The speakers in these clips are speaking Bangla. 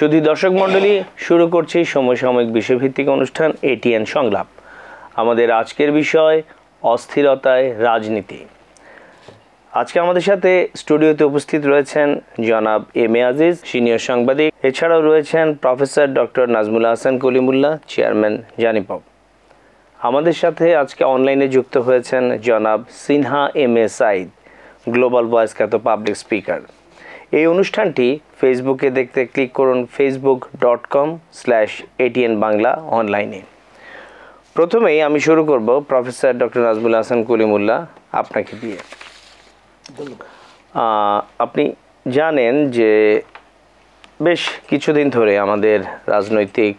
শুধু দর্শক মণ্ডলী, শুরু করছি সমসাময়িক বিষয়ভিত্তিক অনুষ্ঠান এটিএন সংলাপ। আমাদের আজকের বিষয় অস্থিরতায় রাজনীতি। আজকে আমাদের সাথে স্টুডিওতে উপস্থিত রয়েছেন জনাব এম এ আজিজ, সিনিয়র সাংবাদিক। এছাড়াও রয়েছেন professor doctor Nazmul Hasan Kalimullah, chairman Janipop. আমাদের সাথে আজকে অনলাইনে যুক্ত হয়েছেন জনাব Sinha M A Sayeed, global voice খ্যাত পাবলিক স্পিকার। এই অনুষ্ঠানটি ফেসবুকে দেখতে ক্লিক করুন facebook.com/ATN বাংলা অনলাইনে। প্রথমেই আমি শুরু করব প্রফেসর ডক্টর নাজমুল হাসান কলিমুল্লাহ, আপনাকে দিয়ে। আপনি জানেন যে বেশ কিছুদিন ধরে আমাদের রাজনৈতিক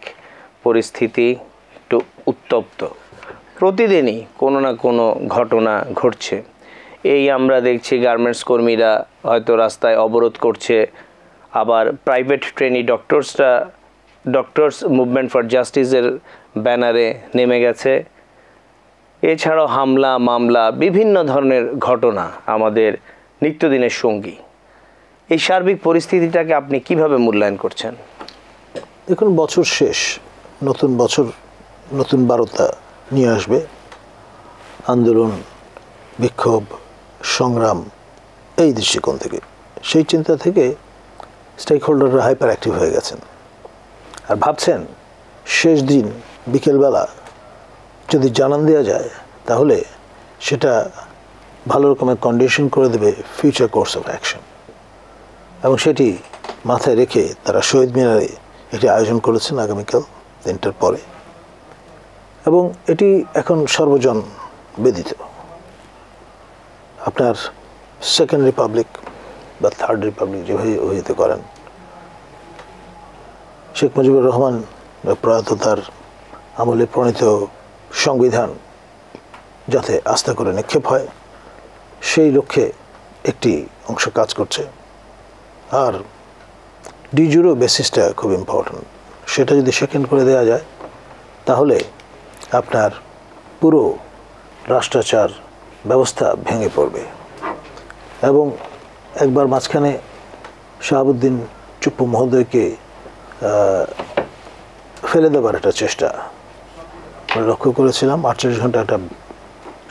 পরিস্থিতি একটু উত্তপ্ত। প্রতিদিনই কোনো না কোনো ঘটনা ঘটছে। এই আমরা দেখছি গার্মেন্টস কর্মীরা হয়তো রাস্তায় অবরোধ করছে, আবার private trainee doctors movement for জাস্টিসের ব্যানারে নেমে গেছে। এছাড়াও হামলা মামলা বিভিন্ন ধরনের ঘটনা আমাদের নিত্যদিনের সঙ্গী। এই সার্বিক পরিস্থিতিটাকে আপনি কিভাবে মূল্যায়ন করছেন? দেখুন, বছর শেষ, নতুন বছর নতুন বার্তা নিয়ে আসবে। আন্দোলন, বিক্ষোভ, সংগ্রাম, এই দৃষ্টিকোণ থেকে, সেই চিন্তা থেকে স্টেক হোল্ডাররা হাইপার অ্যাক্টিভ হয়ে গেছেন আর ভাবছেন শেষ দিন বিকেলবেলা যদি জানান দেওয়া যায় তাহলে সেটা ভালো রকমের কন্ডিশন করে দেবে ফিউচার কোর্স অফ অ্যাকশন। এবং সেটি মাথায় রেখে তারা শহীদ মিনারে এটি আয়োজন করেছেন আগামীকাল 3টার পরে। এবং এটি এখন সর্বজন বেদিত। আপনার সেকেন্ড রিপাবলিক বা থার্ড রিপাবলিক যেভাবে অভিহিত করেন, শেখ মুজিবুর রহমান প্রয়াত তার আমলে প্রণীত সংবিধান যাতে আস্থা করে নিক্ষেপ হয়, সেই লক্ষ্যে একটি অংশ কাজ করছে। আর ডিজুরো বেসিসটা খুব ইম্পর্ট্যান্ট। সেটা যদি সেকেন্ড করে দেওয়া যায় তাহলে আপনার পুরো রাষ্ট্রাচার ব্যবস্থা ভেঙে পড়বে। এবং একবার মাঝখানে শাহাবুদ্দিন চুপ্পু মহোদয়কে ফেলে দেবার একটা চেষ্টা লক্ষ্য করেছিলাম। 48 ঘন্টা একটা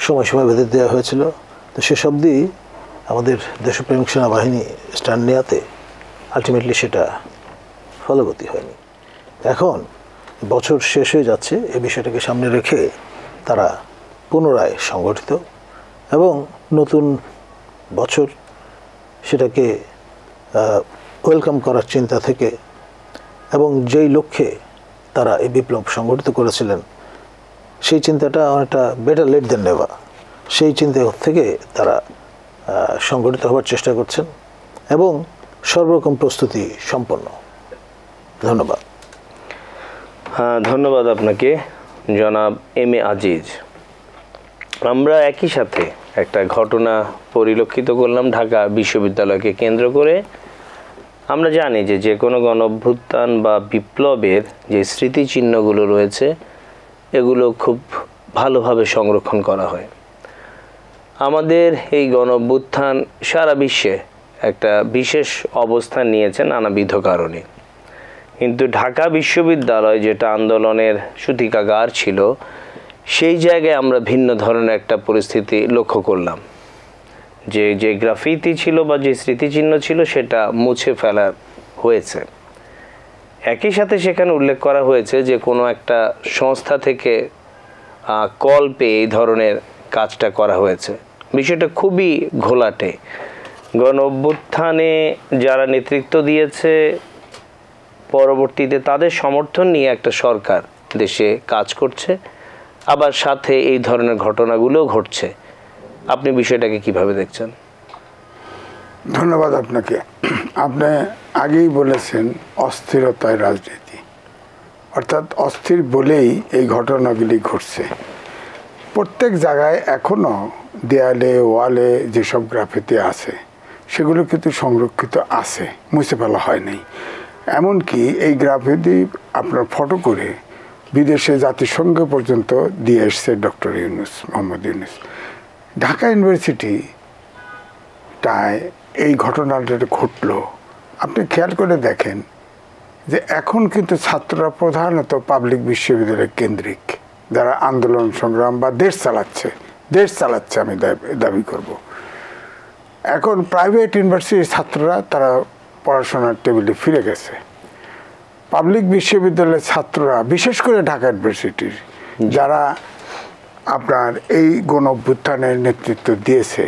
সময়সীমা বেঁধে দেওয়া হয়েছিল। তো সেসব দিয়ে আমাদের দেশপ্রেমিক সেনাবাহিনী স্ট্যান্ড নেওয়াতে আলটিমেটলি সেটা ফলবতী হয়নি। এখন বছর শেষ হয়ে যাচ্ছে, এই বিষয়টাকে সামনে রেখে তারা পুনরায় সংগঠিত এবং নতুন বছর সেটাকে ওয়েলকাম করার চিন্তা থেকে এবং যেই লক্ষ্যে তারা এই বিপ্লব সংগঠিত করেছিলেন সেই চিন্তাটা অনেকটা বেটার লেট দেন নেভার, সেই চিন্তা থেকে তারা সংগঠিত হওয়ার চেষ্টা করছেন এবং সর্বরকম প্রস্তুতি সম্পন্ন। ধন্যবাদ। ধন্যবাদ আপনাকে জনাব এম এ আজিজ। আমরা একই সাথে একটা ঘটনা পরিলক্ষিত করলাম ঢাকা বিশ্ববিদ্যালয়কে কেন্দ্র করে। আমরা জানি যে কোনো গণঅভ্যুত্থান বা বিপ্লবের যে স্মৃতিচিহ্নগুলো রয়েছে এগুলো খুব ভালোভাবে সংরক্ষণ করা হয়। আমাদের এই গণঅভ্যুত্থান সারা বিশ্বে একটা বিশেষ অবস্থান নিয়েছে নানাবিধ কারণে। কিন্তু ঢাকা বিশ্ববিদ্যালয় যেটা আন্দোলনের সূতিকাগার ছিল, সেই জায়গায় আমরা ভিন্ন ধরনের একটা পরিস্থিতি লক্ষ্য করলাম। যে গ্রাফিতি ছিল বা যে স্মৃতিচিহ্ন ছিল সেটা মুছে ফেলা হয়েছে। একই সাথে সেখানে উল্লেখ করা হয়েছে যে কোনো একটা সংস্থা থেকে কল পেয়ে এই ধরনের কাজটা করা হয়েছে। বিষয়টা খুবই ঘোলাটে। গণ অভ্যুত্থানে যারা নেতৃত্ব দিয়েছে, পরবর্তীতে তাদের সমর্থন নিয়ে একটা সরকার দেশে কাজ করছে, আবার সাথে এই ধরনের ঘটনাগুলোও ঘটছে। আপনি বিষয়টাকে কিভাবে দেখছেন? ধন্যবাদ আপনাকে। আপনি আগেই বলেছেন অস্থিরতায় রাজনীতি, অর্থাৎ অস্থির বলেই এই ঘটনাগুলি ঘটছে। প্রত্যেক জায়গায় এখনও দেয়ালে ওয়ালে যেসব গ্রাফিতি আছে সেগুলো কিন্তু সংরক্ষিত আছে, মুছে ফেলা হয়নি। এমনকি এই গ্রাফিতি আপনার ফটো করে বিদেশে জাতিসংঘ পর্যন্ত দিয়ে এসছে ডক্টর ইউনূস, মোহাম্মদ ইউনূস। ঢাকা ইউনিভার্সিটিটায় এই ঘটনাটা ঘটলো। আপনি খেয়াল করে দেখেন যে এখন কিন্তু ছাত্ররা প্রধানত পাবলিক বিশ্ববিদ্যালয় কেন্দ্রিক, যারা আন্দোলন সংগ্রাম বা দেশ চালাচ্ছে আমি দাবি করব। এখন প্রাইভেট ইউনিভার্সিটির ছাত্ররা তারা পড়াশোনার টেবিলে ফিরে গেছে। পাবলিক বিশ্ববিদ্যালয়ের ছাত্ররা, বিশেষ করে ঢাকা ইউনিভার্সিটির যারা আপনার এই গণ অভ্যুত্থানের নেতৃত্ব দিয়েছে,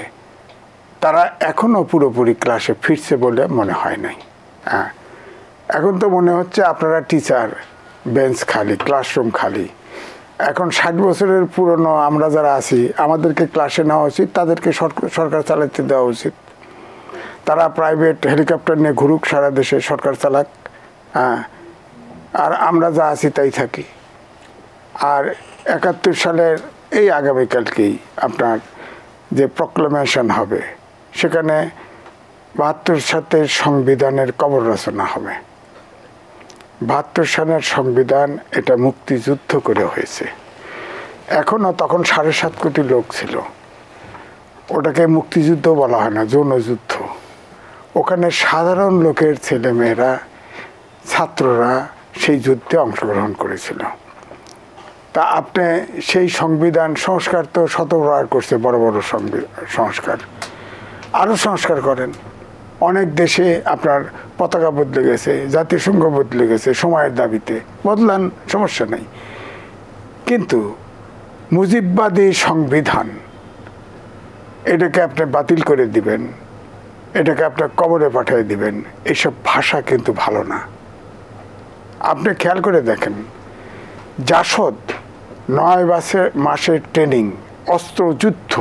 তারা এখনও পুরোপুরি ক্লাসে ফিরছে বলে মনে হয় নাই। হ্যাঁ, এখন তো মনে হচ্ছে আপনারা টিচার, বেঞ্চ খালি, ক্লাসরুম খালি। এখন 60 বছরের পুরনো আমরা যারা আছি, আমাদেরকে ক্লাসে নেওয়া উচিত, তাদেরকে সরকার চালাতে দেওয়া উচিত। তারা প্রাইভেট হেলিকপ্টার নিয়ে ঘুরুক সারা দেশে, সরকার চালাক। হ্যাঁ, আর আমরা যা আছি তাই থাকি। আর 71 সালের এই আগামীকালকেই আপনার যে প্রক্লেমেশন হবে, সেখানে 72 সালের সংবিধানের কবর রচনা হবে। 72 সালের সংবিধান এটা মুক্তিযুদ্ধ করে হয়েছে। এখনও তখন 7.5 কোটি লোক ছিল, ওটাকে মুক্তিযুদ্ধ বলা হয় না, যৌনযুদ্ধ। ওখানে সাধারণ লোকের ছেলেমেয়েরা, ছাত্ররা সেই যুদ্ধে অংশগ্রহণ করেছিল। তা আপনি সেই সংবিধান সংস্কার তো শতবার করছে, বড় বড় সংস্কার, আরও সংস্কার করেন। অনেক দেশে আপনার পতাকা বদলে গেছে, জাতিসংঘ বদলে গেছে সময়ের দাবিতে, বদলান, সমস্যা নেই। কিন্তু মুজিববাদী সংবিধান, এটাকে আপনি বাতিল করে দিবেন, এটাকে আপনার কবরে পাঠিয়ে দিবেন, এইসব ভাষা কিন্তু ভালো না। আপনি খেয়াল করে দেখেন, জাসদ 9 মাসের ট্রেনিং, অস্ত্রযুদ্ধ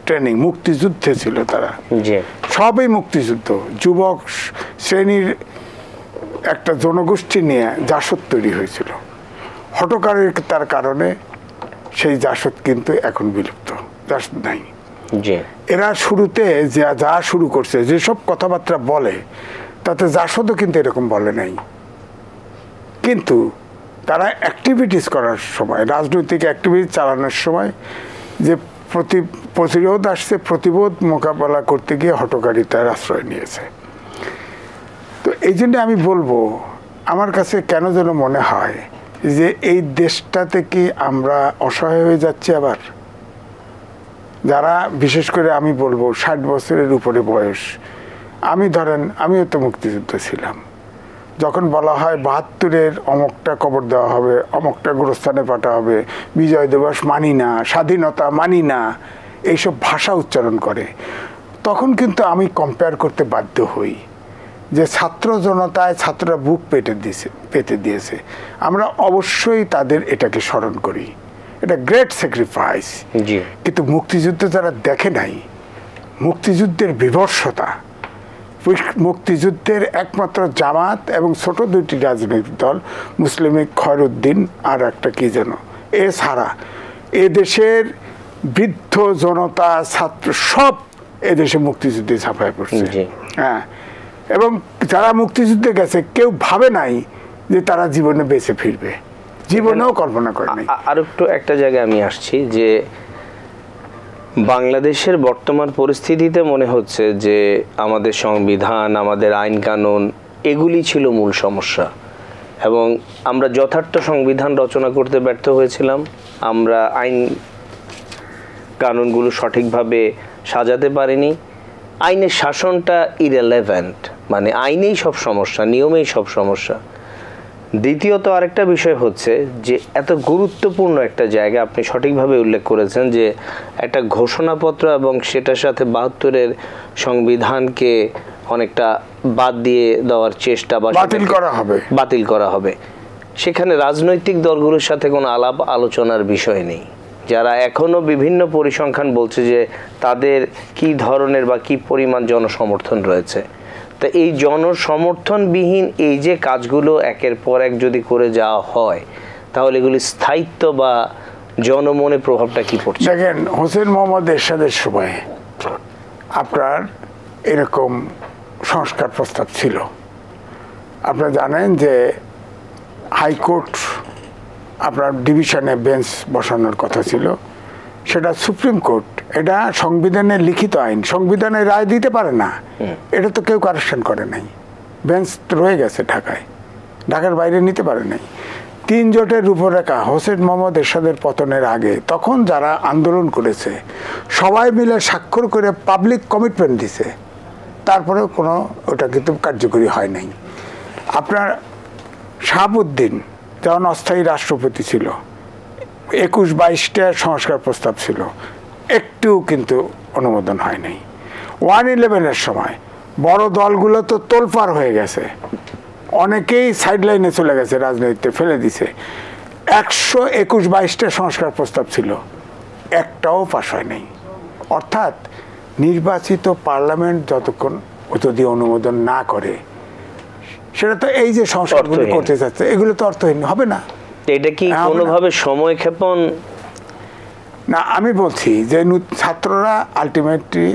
ট্রেনিং, মুক্তিযুদ্ধে ছিল তারা, সবই মুক্তিযুদ্ধ। যুবক শ্রেণীর একটা জনগোষ্ঠী নিয়ে জাসদ তৈরি হয়েছিল। হঠকারিতার কারণে সেই জাসদ কিন্তু এখন বিলুপ্ত, জাসদ নাই। এরা শুরুতে যা শুরু করছে, যেসব কথাবার্তা বলে, তাতে জাসদও কিন্তু এরকম বলে নাই। কিন্তু তারা অ্যাক্টিভিটিস করার সময়, রাজনৈতিক অ্যাক্টিভিটি চালানোর সময় যে প্রতিরোধ আসছে, প্রতিরোধ মোকাবেলা করতে গিয়ে হঠকারিতার আশ্রয় নিয়েছে। তো এই জন্য আমি বলবো, আমার কাছে কেন যেন মনে হয় যে এই দেশটাতে কি আমরা অসহায় হয়ে যাচ্ছি আবার। যারা বিশেষ করে আমি বলবো 60 বছরের উপরে বয়স, আমিও তো মুক্তিযুদ্ধ ছিলাম। যখন বলা হয় 72-এর অমুকটা কবর দেওয়া হবে, অমুকটা গোরস্থানে পাঠা হবে, বিজয় দিবস মানি না, স্বাধীনতা মানি না, এইসব ভাষা উচ্চারণ করে, তখন কিন্তু আমি কম্পেয়ার করতে বাধ্য হই যে ছাত্র জনতায় ছাত্ররা বুক পেতে দিয়েছে। আমরা অবশ্যই তাদের এটাকে স্মরণ করি, এটা গ্রেট স্যাক্রিফাইস। কিন্তু মুক্তিযুদ্ধ যারা দেখে নাই, মুক্তিযুদ্ধের বিভৎসতা, মুক্তিযুদ্ধের একমাত্র জামাত এবং ছোট 2টি রাজনৈতিক দল, মুসলিম লীগ, খয়রুদ্দিন আর একটা কি যেন, এছাড়া এদেশের বৃদ্ধ জনতা, ছাত্র সব এদেশে মুক্তিযুদ্ধে ঝাঁপায় পড়ছে। হ্যাঁ, এবং যারা মুক্তিযুদ্ধে গেছে কেউ ভাবে নাই যে তারা জীবনে বেঁচে ফিরবে, জীবনেও কল্পনা করে নাই। আর একটু একটা জায়গায় আমি আসছি যে বাংলাদেশের বর্তমান পরিস্থিতিতে মনে হচ্ছে যে আমাদের সংবিধান, আমাদের আইন কানুন, এগুলি ছিল মূল সমস্যা, এবং আমরা যথার্থ সংবিধান রচনা করতে ব্যর্থ হয়েছিলাম। আমরা আইন কানুনগুলো সঠিকভাবে সাজাতে পারিনি। আইনের শাসনটা ইররিলেভেন্ট, মানে আইনেই সব সমস্যা, নিয়মেই সব সমস্যা। দ্বিতীয়ত আরেকটা বিষয় হচ্ছে যে এত গুরুত্বপূর্ণ একটা জায়গা আপনি সঠিকভাবে উল্লেখ করেছেন যে একটা ঘোষণাপত্র এবং সেটার সাথে 72-এর সংবিধানকে অনেকটা বাদ দিয়ে দেওয়ার চেষ্টা বা বাতিল করা হবে। সেখানে রাজনৈতিক দলগুলোর সাথে কোনো আলাপ আলোচনার বিষয় নেই, যারা এখনো বিভিন্ন পরিসংখ্যান বলছে যে তাদের কি ধরনের বা কি পরিমাণ জনসমর্থন রয়েছে। তা এই জনসমর্থনবিহীন এই যে কাজগুলো একের পর এক যদি করে যাওয়া হয়, তাহলে এগুলি স্থায়িত্ব বা জনমনে প্রভাবটা কি পড়ছে? দেখেন, হোসেন মোহাম্মদ এরশাদের সময় আপনার এরকম সংস্কার প্রস্তাব ছিল। আপনারা জানেন যে হাইকোর্ট আপনার ডিভিশনে বেঞ্চ বসানোর কথা ছিল, সেটা সুপ্রিম কোর্ট, এটা সংবিধানের লিখিত আইন, সংবিধানের রায় দিতে পারে না, এটা তো কেউ কারেকশন করে নাই, বেঞ্চ রয়ে গেছে ঢাকায়। ঢাকার বাইরে নিতে পারে নাই। 3 জোটের রূপরেখা হোসেন মোহাম্মদ এরশাদের পতনের আগে তখন যারা আন্দোলন করেছে সবাই মিলে স্বাক্ষর করে পাবলিক কমিটমেন্ট দিছে, তারপরেও কোনো ওটা কিন্তু কার্যকরী হয় নাই। আপনার শাহাবুদ্দিন যখন অস্থায়ী রাষ্ট্রপতি ছিল 21-22টা সংস্কার প্রস্তাব ছিল, একটু কিন্তু অনুমোদন হয় নাই। 1/11-এর সময় বড় দলগুলো তো তোলপাড় হয়ে গেছে, অনেকেই সাইডলাইনে চলে গেছে, রাজনীতিতে ফেলে দিছে। 121-22টা সংস্কার প্রস্তাব ছিল, একটাও পাস হয় নাই। অর্থাৎ নির্বাচিত পার্লামেন্ট যতক্ষণ যদি অনুমোদন না করে, সেটা তো এই যে সংস্কারগুলো করতে যাচ্ছে এগুলো তো অর্থহীন হবে না। এটা কি কোনোভাবে সময় ক্ষেপণ না? আমি বলছি যে ছাত্ররা আলটিমেটলি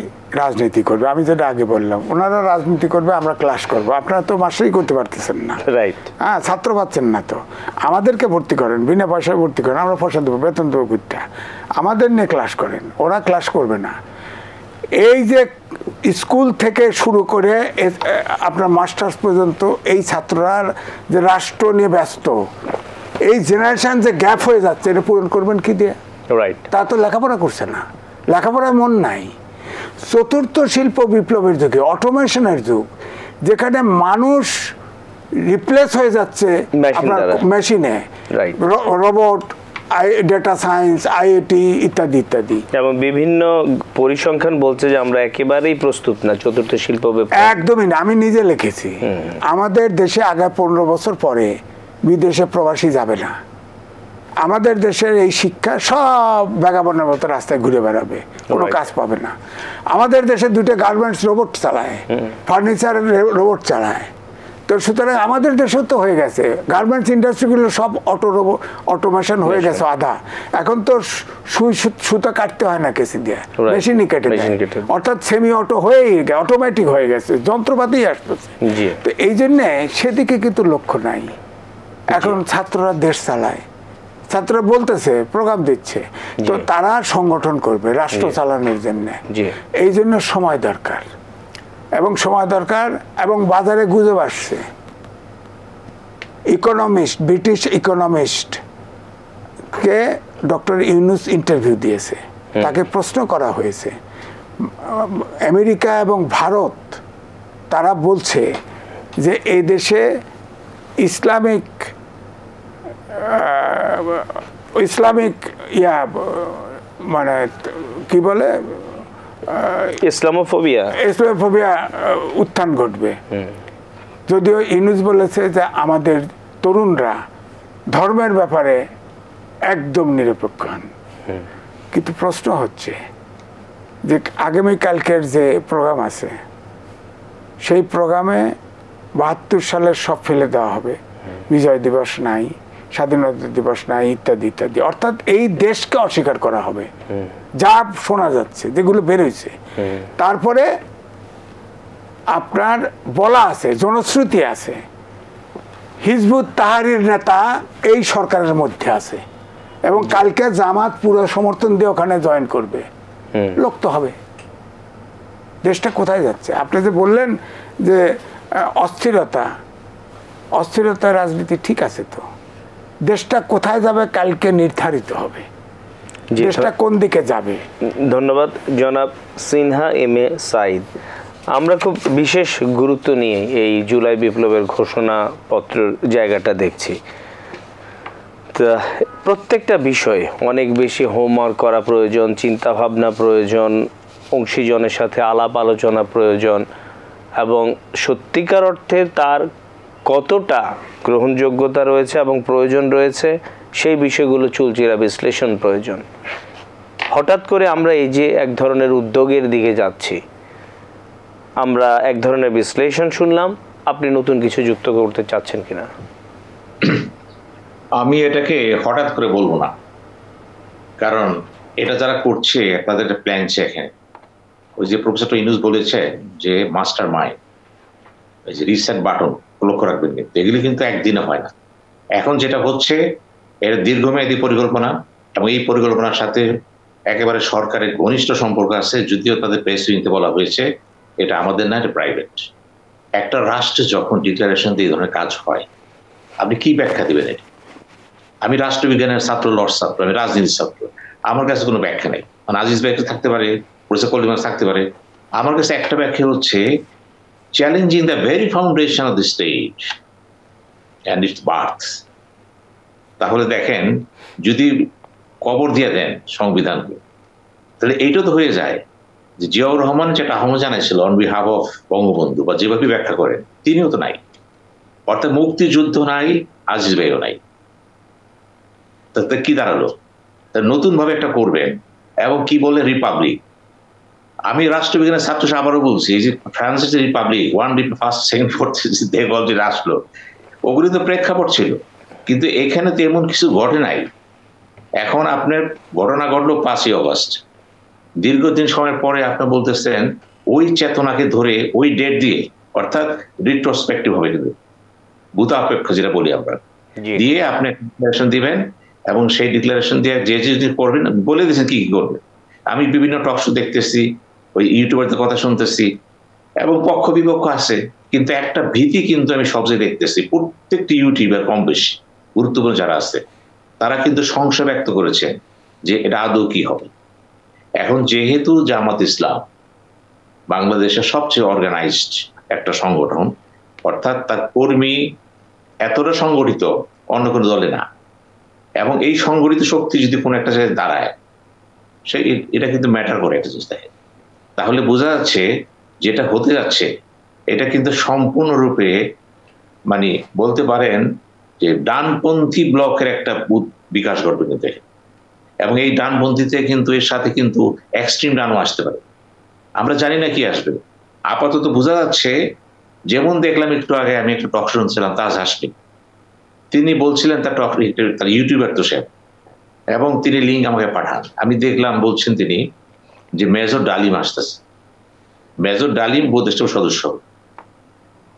রাজনীতি করবে, আমি যেটা আগে বললাম, ওনারা রাজনীতি করবে, আমরা ক্লাস করব। আপনারা তো মাসেই করতে পারতেছেন না, রাইট? হ্যাঁ, ছাত্র পাচ্ছেন না তো আমাদেরকে ভর্তি করেন, বিনা পয়সায় ভর্তি করেন, আমরা পয়সা দেবো, বেতন দেবো, কুত্তা আমাদের নিয়ে ক্লাস করেন, ওরা ক্লাস করবে না। এই যে স্কুল থেকে শুরু করে আপনার মাস্টার্স পর্যন্ত এই ছাত্ররা যে রাষ্ট্র নিয়ে ব্যস্ত, এই জেনারেশন যে গ্যাপ হয়ে যাচ্ছে, এটা পূরণ করবেন কি দিয়ে? রাইট। তা তো লেখাপড়া করছে না, লেখাপড়ায় মন নাই। চতুর্থ শিল্প বিপ্লবের যুগে, অটোমেশনের যুগ, যেখানে মানুষ রিপ্লেস হয়ে যাচ্ছে আপনার মেশিনে, রোবট, ডেটা সায়েন্স, আইআইটি ইত্যাদি ইত্যাদি, এবং বিভিন্ন পরিসংখ্যান বলছে যে আমরা একেবারেই প্রস্তুত না চতুর্থ শিল্প বিপ্লব। একদমই না। আমি নিজে লিখেছি, আমাদের দেশে আগামী 15 বছর পরে বিদেশে প্রবাসী যাবে না। আমাদের দেশের এই শিক্ষা সব ব্যাগাবনের মতো রাস্তায় ঘুরে বেড়াবে, কোনো কাজ পাবে না। আমাদের দেশে 2টা গার্মেন্টস রোবট চালায়, ফার্নিচার রোবট চালায়। তো সুতরাং আমাদের দেশেও তো হয়ে গেছে, গার্মেন্টস ইন্ডাস্ট্রিগুলো সব অটোমেশন হয়ে গেছে আধা। এখন তো সুতা কাটতে হয় না কেসি দিয়ে, মেশিনই কেটে দেয়। অর্থাৎ সেমি অটো হয়েই গেছে, অটোমেটিক হয়ে গেছে, যন্ত্রপাতি আসতেছে। তো এই জন্যে সেদিকে কিন্তু লক্ষ্য নাই। এখন ছাত্ররা দেশ চালায়, ছাত্ররা বলতেছে, প্রোগ্রাম দিচ্ছে, তো তারা সংগঠন করবে রাষ্ট্র চালানোর জন্য। এই জন্য সময় দরকার, এবং সময় দরকার, এবং বাজারে গুজব আসছে। ইকোনমিস্ট, ব্রিটিশ ইকোনমিস্ট কে ডক্টর ইউনুস ইন্টারভিউ দিয়েছে, তাকে প্রশ্ন করা হয়েছে আমেরিকা এবং ভারত, তারা বলছে যে এই দেশে ইসলামিক মানে কি বলে, ইসলামোফোবিয়া উত্থান ঘটবে। যদিও ইউনুস বলেছে যে আমাদের তরুণরা ধর্মের ব্যাপারে একদম নিরপেক্ষ হন। কিন্তু প্রশ্ন হচ্ছে যে আগামীকালকের যে প্রোগ্রাম আছে, সেই প্রোগ্রামে 72 সালের সব ফেলে দেওয়া হবে, বিজয় দিবস নাই, স্বাধীনতা দিবস নাই, ইত্যাদি ইত্যাদি। অর্থাৎ এই দেশকে অস্বীকার করা হবে, যা শোনা যাচ্ছে, যেগুলো বেরোইছে। তারপরে আপনার বলা আছে, জনশ্রুতি আছে, হিজবুত তাহরির নেতা এই সরকারের মধ্যে আছে, এবং কালকে জামাত পুরো সমর্থন দিয়ে ওখানে জয়েন করবে। লোক তো হবে। দেশটা কোথায় যাচ্ছে? আপনি যে বললেন যে অস্থিরতা রাজনীতি, ঠিক আছে, তো দেশটা কোথায় যাবে কালকে নির্ধারিত হবে, দেশটা কোন দিকে যাবে। ধন্যবাদ জনাব সিনহা এম এ সাইদ। আমরা খুব বিশেষ গুরুত্ব নিয়ে এই জুলাই বিপ্লবের ঘোষণাপত্রের জায়গাটা দেখছি। তা প্রত্যেকটা বিষয় অনেক বেশি হোমওয়ার্ক করা প্রয়োজন, চিন্তা ভাবনা প্রয়োজন, অংশীজনের সাথে আলাপ আলোচনা প্রয়োজন, এবং সত্যিকার অর্থে তার কতটা গ্রহণযোগ্যতা রয়েছে এবং প্রয়োজন রয়েছে সেই বিষয়গুলো চুলচেরা বিশ্লেষণ প্রয়োজন। হঠাৎ করে আমরা এই যে এক ধরনের উদ্যোগের দিকে যাচ্ছি, আমরা এক ধরনের বিশ্লেষণ শুনলাম, আপনি নতুন কিছু যুক্ত করতে চাচ্ছেন কিনা? আমি এটাকে হঠাৎ করে বলবো না, কারণ এটা যারা করছে তাদের একটা প্ল্যান আছে এখানে। ওই যে প্রফেসর ইউনুস বলেছে যে মাস্টার মাইন্ড, ওই যে রিসেট বাটন, লক্ষ্য রাখবেন, কিন্তু এগুলি কিন্তু একদিনে হয় না। এখন যেটা হচ্ছে এর দীর্ঘমেয়াদী পরিকল্পনা, এবং এই পরিকল্পনার সাথে একেবারে সরকারের ঘনিষ্ঠ সম্পর্ক আছে। যদিও তাদের প্রেস উইংতে বলা হয়েছে এটা আমাদের না, এটা প্রাইভেট। একটা রাষ্ট্রে যখন ডিক্লারেশন দিয়ে এই ধরনের কাজ হয়, আপনি কি ব্যাখ্যা দিবেন এটা? আমি রাষ্ট্রবিজ্ঞানের ছাত্র, লর্ড ছাত্র, আমি রাজনীতির ছাত্র, আমার কাছে কোনো ব্যাখ্যা নেই। মানে আজিজ ভাই থাকতে পারে, প্রফেসর কলিমাস থাকতে পারে, আমার কাছে একটা ব্যাখ্যা হচ্ছে challenging the very foundation of the state and it's birth. তাহলে দেখেন, যদি কবর দিয়ে দেন সংবিধানকে, তাহলে এইটা তো হয়ে যায় যে জিয়াউর রহমান যেটা আহ্বান জানাইছিল অন বিহাফ অফ বঙ্গবন্ধু বা যেভাবে ব্যাখ্যা করেন, তিনিও তো নাই। অর্থাৎ মুক্তিযুদ্ধ নাই, আজিজ ভাইও নাই। তাতে কি দাঁড়ালো? নতুন ভাবে একটা করবেন এবং কি বলে রিপাবলিক। আমি রাষ্ট্রবিজ্ঞানের ছাত্র আবারও বলছি, এই যে ফ্রান্সের যে republic, one first second fourth দেশবল যেটা আসলো, ওগুলি তো প্রেক্ষাপট ছিল, কিন্তু এখানে তো এমন কিছু ঘটে নাই। এখন আপনার ঘটনা ঘটলো 5ই অগস্ট, দীর্ঘদিন সময়ের পরে আপনি বলতেছেন ওই চেতনাকে ধরে ওই ডেট দিয়ে, অর্থাৎ রিট্রোস্পেক্টিভ হবে, কিন্তু ভূতাপেক্ষ যেটা বলি আমরা, দিয়ে আপনি ডিক্লারেশন দিবেন এবং সেই ডিক্লারেশন দিয়ে যে যদি করবেন বলে দিয়েছেন কি কি করবেন। আমি বিভিন্ন টক শো দেখতেছি, ওই ইউটিউবারদের কথা শুনতেছি এবং পক্ষ বিপক্ষ আছে, কিন্তু একটা ভীতি কিন্তু আমি সবচেয়ে দেখতেছি, প্রত্যেকটি ইউটিউবার কম বেশি গুরুত্বপূর্ণ যারা আছে তারা কিন্তু সংশয় ব্যক্ত করেছেন যে এটা আদৌ কি হবে। এখন যেহেতু জামাত ইসলাম বাংলাদেশের সবচেয়ে অর্গানাইজড একটা সংগঠন, অর্থাৎ তার কর্মী এতটা সংগঠিত অন্য কোনো দলে না, এবং এই সংগঠিত শক্তি যদি কোনো একটা জায়গায় দাঁড়ায়, সে এটা কিন্তু ম্যাটার করে একটা জিনিস দেখে। তাহলে বোঝা যাচ্ছে যেটা হতে যাচ্ছে এটা কিন্তু সম্পূর্ণরূপে মানে বলতে পারেন যে ডানপন্থী ব্লকের একটা বিকাশ ঘটবে কিন্তু, এবং এই ডানপন্থীতে কিন্তু এর সাথে কিন্তু এক্সট্রিম ডানও আসতে পারে। আমরা জানি না কি আসবে। আপাতত বোঝা যাচ্ছে, যেমন দেখলাম একটু আগে আমি একটা টক শুনছিলাম তাজ হাসমি, তিনি বলছিলেন তার ইউটিউবার তো সে, এবং তিনি লিঙ্ক আমাকে পাঠান, আমি দেখলাম বলছেন তিনি যে মেজর ডালিম আসতেছে। মেজর ডালিম উপদেষ্টা সদস্য,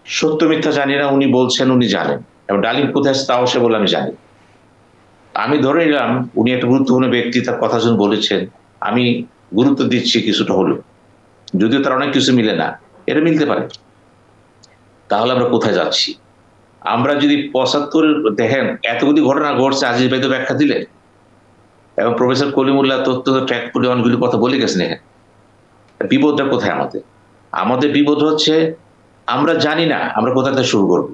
সত্য মিথ্যা জানি না, উনি বলছেন উনি জানেন, এবং ডালিম কোথায় আছে তাও সে বলে আমি জানি। আমি ধরে নিলাম উনি একটা গুরুত্বপূর্ণ ব্যক্তি, তার কথা শুনে বলেছেন, আমি গুরুত্ব দিচ্ছি কিছুটা হলো, যদিও তার অনেক কিছু মিলে না, এটা মিলতে পারে। তাহলে আমরা কোথায় যাচ্ছি? আমরা যদি 75 দেখেন এতগুলি ঘটনা ঘটছে, আজিজ ভাই তো ব্যাখ্যা দিলেন, এবং প্রফেসর কলিমুল্লাহ তথ্য ট্র্যাক করে অনেকগুলি কথা বলে গেছেন। এখানে বিপদটা কোথায়? আমাদের বিপদ হচ্ছে আমরা জানি না আমরা কোথা থেকে শুরু করব,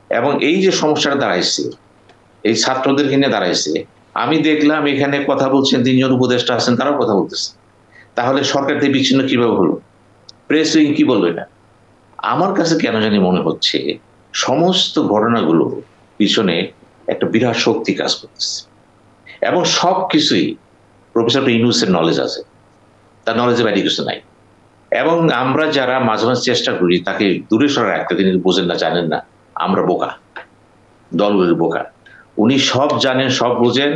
এবং এই যে সমস্যাটা দাঁড়াইছে এই ছাত্রদেরকে নিয়ে দাঁড়াইছে, আমি দেখলাম এখানে কথা বলছেন 3 জন উপদেষ্টা আছেন, তারাও কথা বলতেছে। তাহলে সরকার থেকে বিচ্ছিন্ন কিভাবে হলো? প্রেস উইং কি বলবে না? আমার কাছে কেন জানি মনে হচ্ছে সমস্ত ঘটনাগুলো পিছনে একটা বিরাট শক্তি কাজ করতেছে, এবং সবকিছুই প্রফেসর ইউনূসের নলেজ আছে, তার নলেজে বাইরে কিছু নাই। এবং আমরা যারা মাঝে মাঝে চেষ্টা করি তাকে দূরে সরে রাখতে, তিনি বোঝেন না, জানেন না, আমরা বোকা, দলগুলির বোকা। উনি সব জানেন, সব বোঝেন,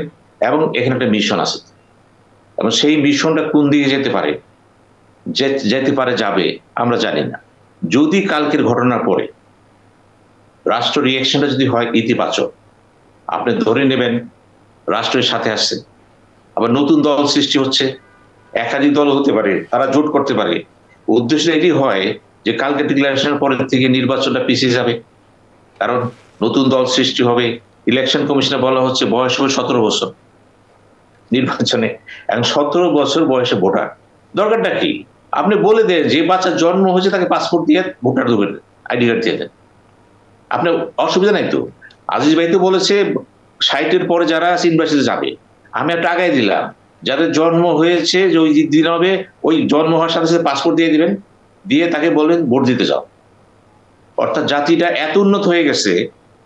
এবং এখানে একটা মিশন আছে, এবং সেই মিশনটা কোন দিকে যেতে পারে, যাবে আমরা জানি না। যদি কালকের ঘটনার পরে রাষ্ট্র রিয়াকশনটা যদি হয় ইতিবাচক, আপনি ধরে নেবেন রাষ্ট্রের সাথে আসছে, আবার নতুন দল সৃষ্টি হচ্ছে, একাধিক দল হতে পারে, তারা জোট করতে পারে। উদ্দেশ্য এটি হয় যে কালকে ডিক্লারেশনের পরের থেকে নির্বাচনটা পিছিয়ে যাবে, কারণ নতুন দল সৃষ্টি হবে। ইলেকশন কমিশনে বলা হচ্ছে বয়স হবে 17 বছর নির্বাচনে, এবং 17 বছর বয়সে ভোটার। দরকারটা কি? আপনি বলে দেন যে বাচ্চার জন্ম হয়েছে তাকে পাসপোর্ট দিয়ে ভোটার দেবেন, আইডি কার্ড দিয়ে দেন, আপনার অসুবিধা নাই তো। আজিজ ভাই তো বলেছে 60-এর পরে যারা ইউনিভার্সিটি যাবে, আমি একটা আগায় দিলাম, যাদের জন্ম হয়েছে যে ওই দিন হবে, ওই জন্ম হওয়ার সাথে সাথে পাসপোর্ট দিয়ে দিবেন, দিয়ে তাকে বলবেন ভোট দিতে যাও। অর্থাৎ জাতিটা এত উন্নত হয়ে গেছে,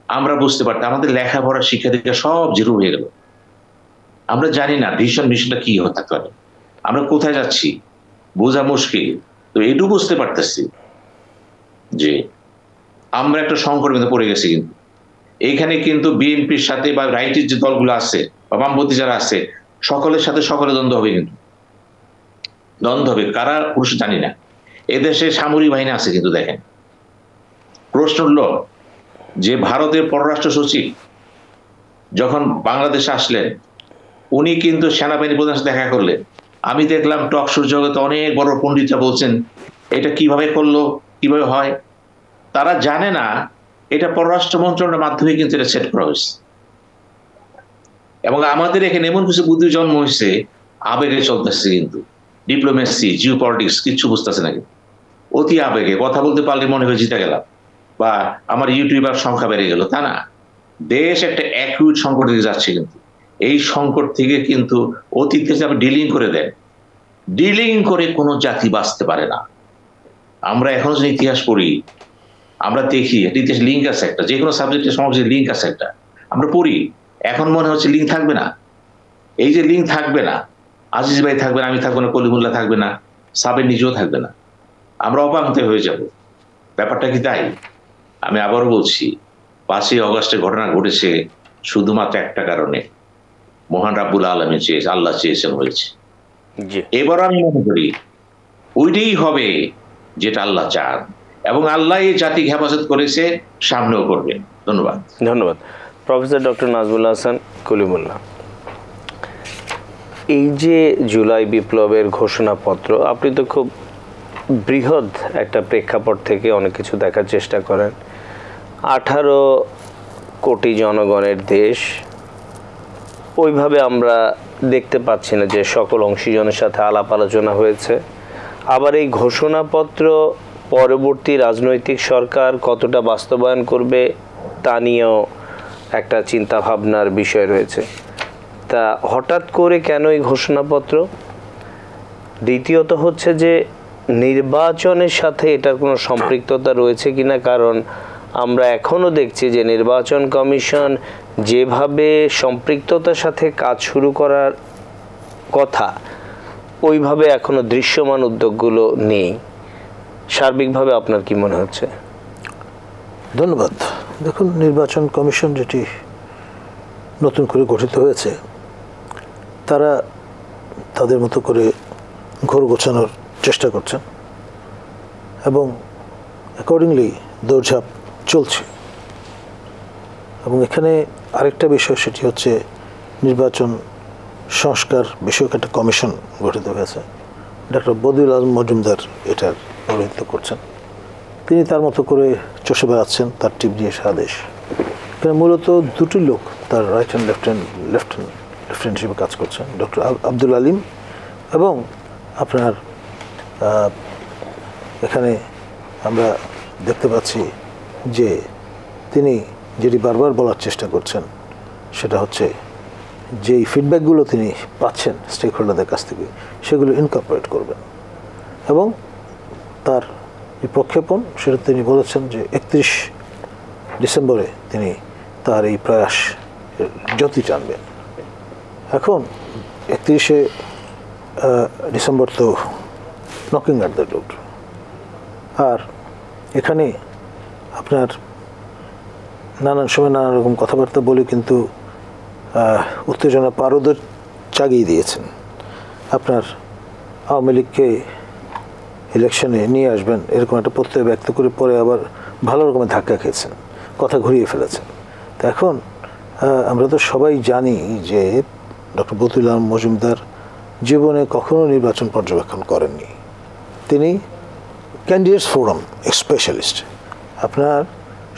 আমরা বুঝতে পারতাম আমাদের লেখাপড়া শিক্ষা দীক্ষা সব জিরো হয়ে গেল। আমরা জানি না মিশনটা কি হতে পারে, আমরা কোথায় যাচ্ছি বোঝা মুশকিল। তো এটুকু বুঝতে পারতেছি যে আমরা একটা সংকটের মধ্যে পড়ে গেছি। কিন্তু এইখানে কিন্তু বিএনপির সাথে বা রাইটের যে দলগুলো আছে বা বামপন্থী যারা আছে, সকলের সাথে সকলে দ্বন্দ্ব হবে, কিন্তু দ্বন্দ্ব হবে কারা পুরুষ জানি না। এদেশে সামরিক বাহিনী আছে, কিন্তু দেখেন প্রশ্ন হলো যে ভারতের পররাষ্ট্র সচিব যখন বাংলাদেশে আসলেন, উনি কিন্তু সেনাবাহিনী প্রধানের সাথে দেখা করলেন। আমি দেখলাম টক শোর জগতে অনেক বড় পণ্ডিতরা বলছেন এটা কিভাবে করলো, কিভাবে হয়। তারা জানে না এটা পররাষ্ট্র মন্ত্রণালয়ের মাধ্যমে কিন্তু এটা সেট করা হয়েছে। এবং আমাদের এখানে এমন কিছু বুদ্ধি জন্ম হয়েছে, আবেগে চলতেছে, কিন্তু ডিপ্লোমেসি, জিও পলিটিক্স কিচ্ছু বুঝতেছে না। কিন্তু অতি আবেগে কথা বলতে পারলে মনে হয় জিতে গেলাম, বা আমার ইউটিউবার সংখ্যা বেড়ে গেল, তা না। দেশ একটা অ্যাকিউট সংকট দিকে যাচ্ছে, কিন্তু এই সংকট থেকে কিন্তু অতীত থেকে আপনি ডিলিং করে দেন, ডিলিং করে কোনো জাতি বাঁচতে পারে না। আমরা এখনো যদি ইতিহাস পড়ি, আমরা দেখি ইতিহাস লিঙ্ক আছে একটা, যে কোনো সাবজেক্টের সমাজের লিঙ্ক আছে একটা, আমরা পড়ি, এখন মনে হচ্ছে লিঙ্ক থাকবে না। এই যে লিঙ্ক থাকবে না, আজিজ ভাই থাকবে না, আমি থাকবো না, কলিমুল্লাহ থাকবে না, সাবের নিজেও থাকবে না, আমরা অপাঙ্ক্তে হয়ে যাব। ব্যাপারটা কি তাই? আমি আবারও বলছি, 5ই অগস্টের ঘটনা ঘটেছে শুধুমাত্র একটা কারণে, মহান রাব্বুল আলামিন চেয়েছে, আল্লাহ চেয়েছেন, হয়েছে। এবার আমি মনে করি ওইটাই হবে যেটা আল্লাহ চান, এবং আল্লাহ এই জাতিকে হেফাজত করেছে, সামনেও করবেন। ধন্যবাদ। ধন্যবাদ প্রফেসর ডক্টর নাজমুল হাসান কলিমুল্লাহ। এই যে জুলাই বিপ্লবের ঘোষণাপত্র, আপনি তো খুব বৃহৎ একটা প্রেক্ষাপট থেকে অনেক কিছু দেখার চেষ্টা করেন। 18 কোটি জনগণের দেশ, ওইভাবে আমরা দেখতে পাচ্ছি না যে সকল অংশীজনের সাথে আলাপ আলোচনা হয়েছে। আবার এই ঘোষণাপত্র পরবর্তী রাজনৈতিক সরকার কতটা বাস্তবায়ন করবে তা নিয়েও একটা চিন্তা ভাবনার বিষয় রয়েছে। তা হঠাৎ করে কেন এই ঘোষণাপত্র? দ্বিতীয়ত হচ্ছে যে নির্বাচনের সাথে এটার কোনো সম্পৃক্ততা রয়েছে কিনা, কারণ আমরা এখনও দেখছি যে নির্বাচন কমিশন যেভাবে সম্পৃক্ততার সাথে কাজ শুরু করার কথা, ওইভাবে এখনো দৃশ্যমান উদ্যোগগুলো নেই। সার্বিকভাবে আপনার কি মনে হচ্ছে? ধন্যবাদ। দেখুন, নির্বাচন কমিশন যেটি নতুন করে গঠিত হয়েছে, তারা তাদের মতো করে ঘোর গোছানোর চেষ্টা করছেন এবং অ্যাকর্ডিংলি দৌড়ঝাঁপ চলছে। এবং এখানে আরেকটা বিষয়, সেটি হচ্ছে নির্বাচন সংস্কার বিষয়ক একটা কমিশন গঠিত হয়েছে। ডক্টর বদিউল আলম মজুমদার এটার পৌরোহিত্য করছেন। তিনি তার মতো করে চষে বেড়াচ্ছেন তার টিম নিয়ে সারা দেশ। এখানে মূলত দুটি লোক তার রাইট হ্যান্ড লেফটেন্যান্ট হিসেবে কাজ করছেন, ডক্টর আব্দুল আলিম এবং আপনার এখানে আমরা দেখতে পাচ্ছি যে তিনি যেটি বারবার বলার চেষ্টা করছেন, সেটা হচ্ছে যেই ফিডব্যাকগুলো তিনি পাচ্ছেন স্টেক হোল্ডারদের কাছ থেকে, সেগুলো ইনকর্পোরেট করবেন। এবং তার যে প্রক্ষেপণ, সেটা তিনি বলেছেন যে 31 ডিসেম্বরে তিনি তার এই প্রয়াস জ্যোতি টানবেন। এখন 31শে ডিসেম্বর তো নকিং অ্যাট দ্য ডোর। আর এখানে আপনার নানান সময় নানা রকম কথাবার্তা বলে কিন্তু উত্তেজনা পারদ চাগিয়ে দিয়েছেন। আপনার আওয়ামী লীগকে ইলেকশনে নিয়ে আসবেন এরকম একটা প্রত্যয় ব্যক্ত করে পরে আবার ভালো রকমের ধাক্কা খেয়েছেন, কথা ঘুরিয়ে ফেলেছেন। তো এখন আমরা তো সবাই জানি যে ডক্টর বদিউল আলম মজুমদার জীবনে কখনো নির্বাচন পর্যবেক্ষণ করেননি। তিনি ক্যান্ডিডেটস ফোরাম স্পেশালিস্ট। আপনার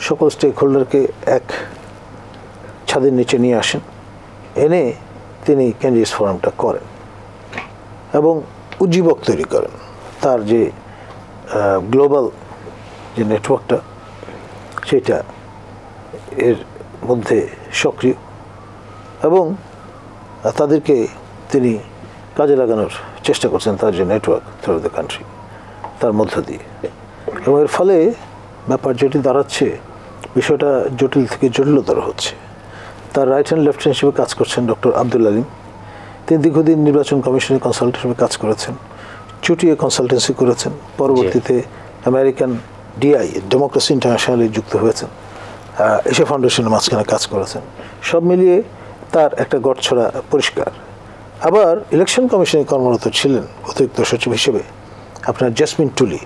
সকল স্টেক হোল্ডারকে এক ছাদের নিচে নিয়ে আসেন, এনে তিনি ক্যান্ডিডেটস ফোরামটা করেন এবং উজ্জীবক তৈরি করেন। তার যে গ্লোবাল যে নেটওয়ার্কটা, সেটা এর মধ্যে সক্রিয় এবং তাদেরকে তিনি কাজে লাগানোর চেষ্টা করছেন, তার যে নেটওয়ার্ক থ্রু দ্য কান্ট্রি, তার মধ্য দিয়ে। এবং এর ফলে ব্যাপার যেটি দাঁড়াচ্ছে, বিষয়টা জটিল থেকে জটিলতর হচ্ছে। তার রাইট হ্যান্ড লেফট হ্যান্ড হিসেবে কাজ করছেন ডক্টর আব্দুল আলিম। তিনি দীর্ঘদিন নির্বাচন কমিশনের কনসালটেন্ট হিসেবে কাজ করেছেন, চুটিয়ে কনসালটেন্সি করেছেন, পরবর্তীতে আমেরিকান ডিআই ডেমোক্রেসি ইন্টারন্যাশনালে যুক্ত হয়েছেন, এশিয়া ফাউন্ডেশনের মাঝখানে কাজ করেছেন। সব মিলিয়ে তার একটা গড়ছড়া পরিষ্কার। আবার ইলেকশন কমিশনে কর্মরত ছিলেন অতিরিক্ত সচিব হিসেবে আপনার জেসমিন টুলি।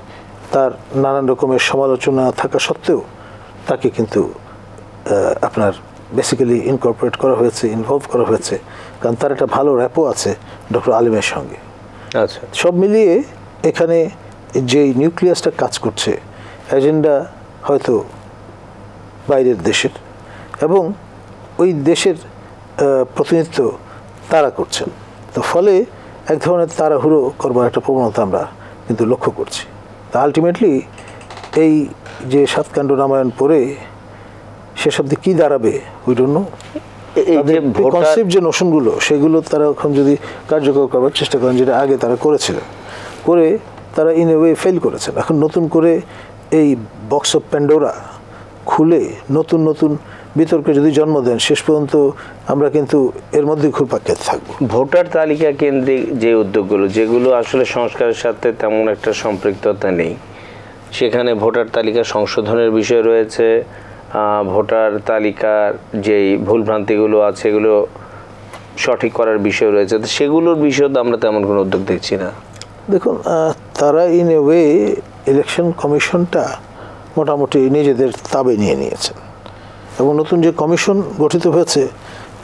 তার নানান রকমের সমালোচনা থাকা সত্ত্বেও তাকে কিন্তু আপনার বেসিক্যালি ইনকর্পোরেট করা হয়েছে, ইনভলভ করা হয়েছে, কারণ তার একটা ভালো র্যাপও আছে ডক্টর আলিমের সঙ্গে। আচ্ছা, সব মিলিয়ে এখানে যেই নিউক্লিয়াসটা কাজ করছে, এজেন্ডা হয়তো বাইরের দেশের, এবং ওই দেশের প্রতিনিধিত্ব তারা করছেন। তো ফলে এক ধরনের তাড়াহুড়ো করবার একটা প্রবণতা আমরা কিন্তু লক্ষ্য করছি। তা আলটিমেটলি এই যে সাতকাণ্ড রামায়ণ পড়ে শেষ অবধি কী দাঁড়াবে উই ডোন্ট নো। কনসেপ্ট যে নোশনগুলো সেগুলো তারা এখন যদি কার্যকর করবার চেষ্টা করেন, যেটা আগে তারা করে তারা ইন এ ওয়ে ফেল করেছেন। এখন নতুন করে এই বক্স অফ প্যান্ডোরা খুলে নতুন নতুন বিতর্কে যদি জন্ম দেন, শেষ পর্যন্ত আমরা কিন্তু এর মধ্যেই ঘুরপাক খেতে থাকবো। ভোটার তালিকা কেন্দ্রিক যে উদ্যোগগুলো, যেগুলো আসলে সংস্কারের সাথে তেমন একটা সম্পৃক্ততা নেই, সেখানে ভোটার তালিকা সংশোধনের বিষয় রয়েছে, ভোটার তালিকার যেই ভুলভ্রান্তিগুলো আছে এগুলো সঠিক করার বিষয় রয়েছে, তো সেগুলোর বিষয়ে তো আমরা তেমন কোনো উদ্যোগ দেখছি না। দেখুন, তারা ইন এ ওয়ে ইলেকশন কমিশনটা মোটামুটি নিজেদের তাবে নিয়ে নিয়েছেন, এবং নতুন যে কমিশন গঠিত হয়েছে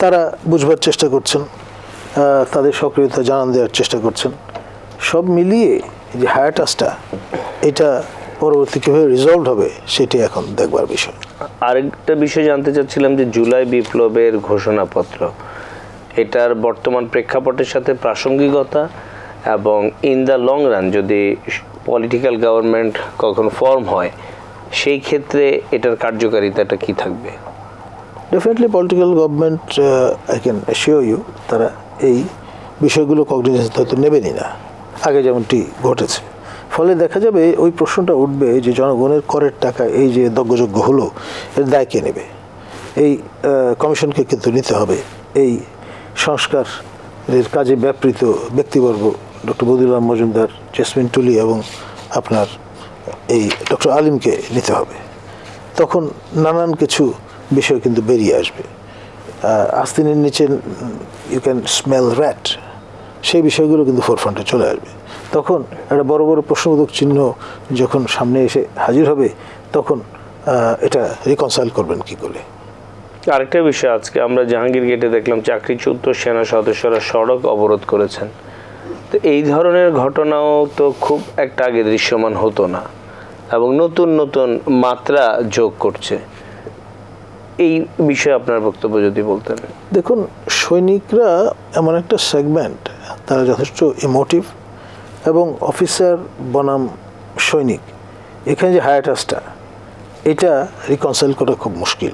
তারা বুঝবার চেষ্টা করছেন, তাদের সক্রিয়তা জানান দেওয়ার চেষ্টা করছেন। সব মিলিয়ে যে হায়াটাসটা এটা পরবর্তী কীভাবে রিজলভ হবে সেটি এখন দেখবার বিষয়। আরেকটা বিষয় জানতে চাচ্ছিলাম যে জুলাই বিপ্লবের ঘোষণাপত্র, এটার বর্তমান প্রেক্ষাপটের সাথে প্রাসঙ্গিকতা, এবং ইন দ্য লং রান যদি পলিটিক্যাল গভর্নমেন্ট কখন ফর্ম হয় সেই ক্ষেত্রে এটার কার্যকারিতাটা কি থাকবে? Definitely political government, I can assure you, তারা এই বিষয়গুলো কগনিজেন্স হয়তো নেবেনই না, আগে যেমনটি ঘটেছে। ফলে দেখা যাবে ওই প্রশ্নটা উঠবে যে জনগণের করের টাকা এই যে দগ্ধযজ্ঞ হলো, এর দায় কে নেবে? এই কমিশনকে কিন্তু নিতে হবে। এই সংস্কারের কাজে ব্যাপৃত ব্যক্তিবর্গ ডক্টর বদিউল আলম মজুমদার, জেসমিন টুলি এবং আপনার এই ডক্টর আলিমকে নিতে হবে। তখন নানান কিছু বিষয় কিন্তু বেরিয়ে আসবে। আস্তিনের নিচে ইউ ক্যান স্মেল র্যাট, সেই বিষয়গুলো কিন্তু ফোরফ্রন্টে চলে আসবে। তখন একটা বড় বড় প্রশ্নবোধক চিহ্ন যখন সামনে এসে হাজির হবে, তখন এটা রিকনসাইল করবেন কি করে। আরেকটা বিষয়, আজকে আমরা জাহাঙ্গীর গেটে দেখলাম চাকরিচ্যুত সেনা সদস্যরা সড়ক অবরোধ করেছেন। তো এই ধরনের ঘটনাও তো খুব একটা আগে দৃশ্যমান হতো না, এবং নতুন নতুন মাত্রা যোগ করছে। এই বিষয়ে আপনার বক্তব্য যদি বলতেন। দেখুন, সৈনিকরা এমন একটা সেগমেন্ট, তারা যথেষ্ট ইমোটিভ, এবং অফিসার বনাম সৈনিক, এখানে যে হায়াটাসটা এটা রিকনসাইল করা খুব মুশকিল।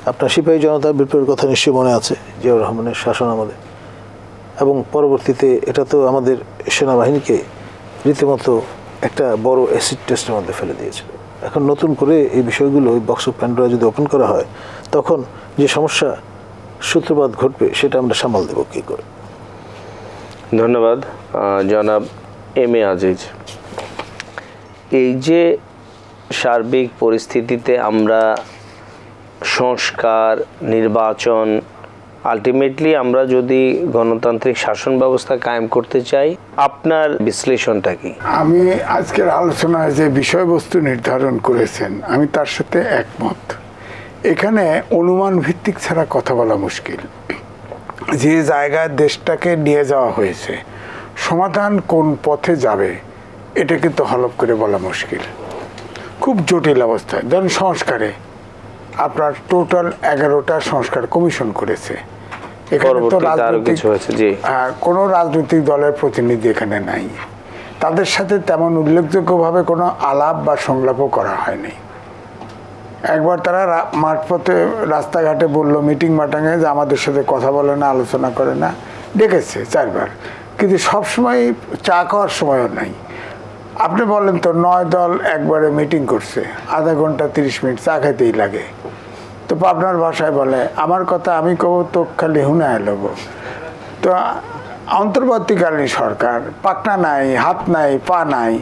আপনার সিপাহী জনতার বিপ্লবের কথা নিশ্চয়ই মনে আছে, জিয়াউর রহমানের শাসন আমলে, এবং পরবর্তীতে এটা তো আমাদের সেনাবাহিনীকে রীতিমতো একটা বড় অ্যাসিড টেস্টের মধ্যে ফেলে দিয়েছিল। এখন নতুন করে এই বিষয়গুলো, ওই বক্স অফ প্যান্ডোরা যদি ওপেন করা হয়, তখন যে সমস্যা সূত্রপাত ঘটবে সেটা আমরা সামাল দেব কী করে। ধন্যবাদ জনাব এম এ আজিজ। এই যে সার্বিক পরিস্থিতিতে আমরা সংস্কার, নির্বাচন, আলটিমেটলি আমরা যদি গণতান্ত্রিক শাসন ব্যবস্থা কায়েম করতে চাই, আপনার বিশ্লেষণটা কি? আমি আজকের আলোচনায় যে বিষয়বস্তু নির্ধারণ করেছেন আমি তার সাথে একমত। এখানে অনুমান ভিত্তিক ছাড়া কথা বলা মুশকিল। যে জায়গায় দেশটাকে নিয়ে যাওয়া হয়েছে, সমাধান কোন পথে যাবে এটা কিন্তু হলফ করে বলা মুশকিল। খুব জটিল অবস্থায়, ধরুন সংস্কারে আপনার টোটাল 11টা সংস্কার কমিশন করেছে। এখানে তো কোনো রাজনৈতিক দলের প্রতিনিধি এখানে নাই, তাদের সাথে তেমন উল্লেখযোগ্যভাবে কোনো আলাপ বা সংলাপও করা হয়নি। একবার তারা মাঠপথে রাস্তাঘাটে বলল, মিটিং মাটাঙে, যে আমাদের সাথে কথা বলে না, আলোচনা করে না। ডেকেছে 4বার, কিন্তু সবসময় চা খাওয়ার সময়ও নাই। আপনি বলেন তো 9 দল একবারে মিটিং করছে, আধা ঘন্টা 30 মিনিট চা খাইতেই লাগে। তো আপনার ভাষায় বলে, আমার কথা আমি কব তো খালি হুনায় লব। তো অন্তর্বর্তীকালীন সরকার পাকনা নাই, হাত নাই, পা নাই,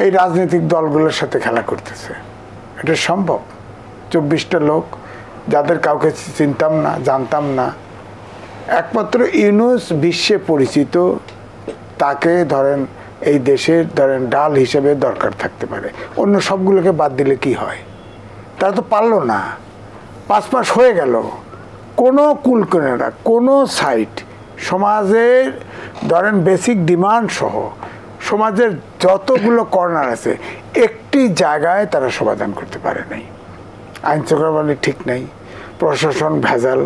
এই রাজনৈতিক দলগুলোর সাথে খেলা করতেছে। এটা সম্ভব? 24টা লোক, যাদের কাউকে চিনতাম না, জানতাম না, একমাত্র ইউনূস বিশ্বে পরিচিত, তাকে ধরেন এই দেশের ধরেন ডাল হিসেবে দরকার থাকতে পারে। অন্য সবগুলোকে বাদ দিলে কি হয়? তারা তো পারলো না। 5 মাস হয়ে গেল, কোনো কুলকিনারা, কোনো সাইট, সমাজের ধরেন বেসিক ডিমান্ড সহ সমাজের যতগুলো কর্নার আছে, একটি জায়গায় তারা সমাধান করতে পারে নাই। আইন শৃঙ্খলা ঠিক নাই, প্রশাসন ভেজাল,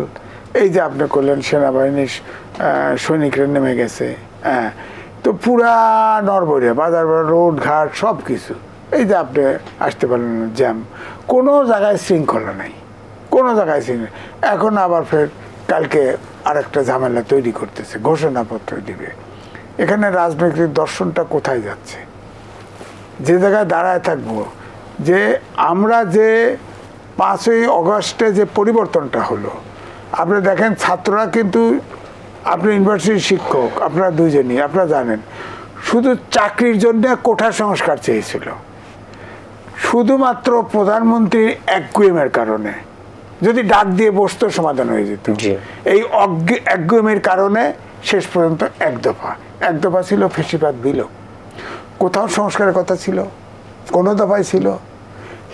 এই যে আপনি করলেন সেনাবাহিনীর সৈনিকরা নেমে গেছে, হ্যাঁ, তো পুরা নরবরিয়া বাজার রোড ঘাট সব কিছু, এই যে আপনি আসতে পারলেন জ্যাম, কোনো জায়গায় শৃঙ্খলা নাই, কোনো জায়গায় শৃঙ্খলা। এখন আবার ফের কালকে আরেকটা ঝামেলা তৈরি করতেছে, ঘোষণাপত্র দিবে। এখানে রাজনৈতিক দর্শনটা কোথায় যাচ্ছে? যে জায়গায় দাঁড়ায় থাকবো যে আমরা যে 5ই অগস্টে যে পরিবর্তনটা হলো, আপনি দেখেন ছাত্ররা কিন্তু, আপনি ইউনিভার্সিটির শিক্ষক, আপনারা দুইজনই, আপনারা জানেন, শুধু চাকরির জন্য কোঠা সংস্কার চেয়েছিল, শুধুমাত্র প্রধানমন্ত্রীর একগুয়েমের কারণে। যদি ডাক দিয়ে বসতো সমাধান হয়ে যেত। এই একগুয়েমের কারণে শেষ পর্যন্ত এক দফা ছিল ফেসিবাদ বিলোপ। কোথাও সংস্কারের কথা ছিল, কোনো দফায় ছিল।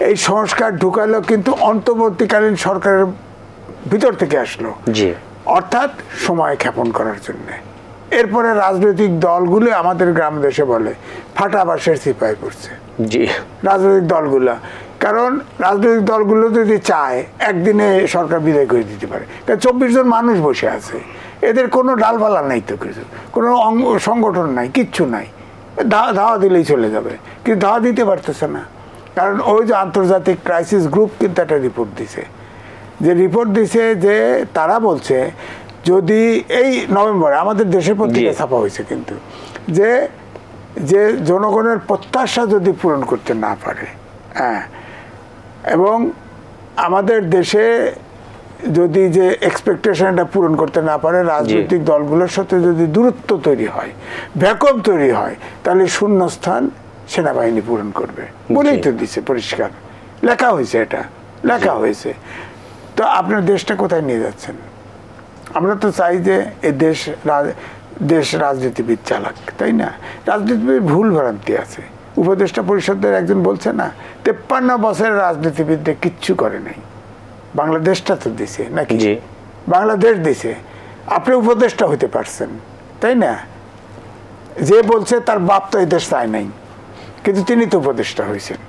এই সংস্কার ঢুকালো কিন্তু অন্তর্বর্তীকালীন সরকারের ভিতর থেকে আসলো, অর্থাৎ সময় ক্ষেপণ করার জন্য। এরপরে রাজনৈতিক দলগুলো আমাদের গ্রাম দেশে বলে ফাটা বাঁশের সিপাহি করছে রাজনৈতিক দলগুলা। কারণ রাজনৈতিক দলগুলো যদি চায় একদিনে সরকার বিদায় করে দিতে পারে, কারণ 24 জন মানুষ বসে আছে, এদের কোনো ডালপালা নাই, তো কিছু কোনো সংগঠন নাই, কিচ্ছু নাই, ধাওয়া দিলেই চলে যাবে। কিন্তু ধাওয়া দিতে পারতেছে না, কারণ ওই যে আন্তর্জাতিক ক্রাইসিস গ্রুপ কিন্তু একটা রিপোর্ট দিছে, যে তারা বলছে যদি এই নভেম্বরে আমাদের দেশের পত্রিকা ছাপা হয়েছে কিন্তু, যে জনগণের প্রত্যাশা যদি পূরণ করতে না পারে, হ্যাঁ, এবং আমাদের দেশে যদি যে এক্সপেকটেশনটা পূরণ করতে না পারে, রাজনৈতিক দলগুলোর সাথে যদি দূরত্ব তৈরি হয়, ভ্যাকুয়াম তৈরি হয়, তাহলে শূন্যস্থান সেনাবাহিনী পূরণ করবে বলেই তো দিছে, পরিষ্কার লেখা হয়েছে, এটা লেখা হয়েছে। তো আপনার দেশটা কোথায় নিয়ে যাচ্ছেন? আমরা তো চাই যে এই দেশ রাজনীতিবিদ চালাক, তাই না? রাজনীতিবিদ ভুল ভ্রান্তি আছে। উপদেষ্টা পরিষদের একজন বলছে না, 53 বছরের রাজনীতিবিদরা কিচ্ছু করে নাই, বাংলাদেশটা তো দিছে নাকি? বাংলাদেশ দিছে, আপনি উপদেষ্টা হইতে পারছেন, তাই না? যে বলছে তার বাপ তো এই দেশ চায় নাই, কিন্তু তিনি তো উপদেষ্টা হয়েছেন।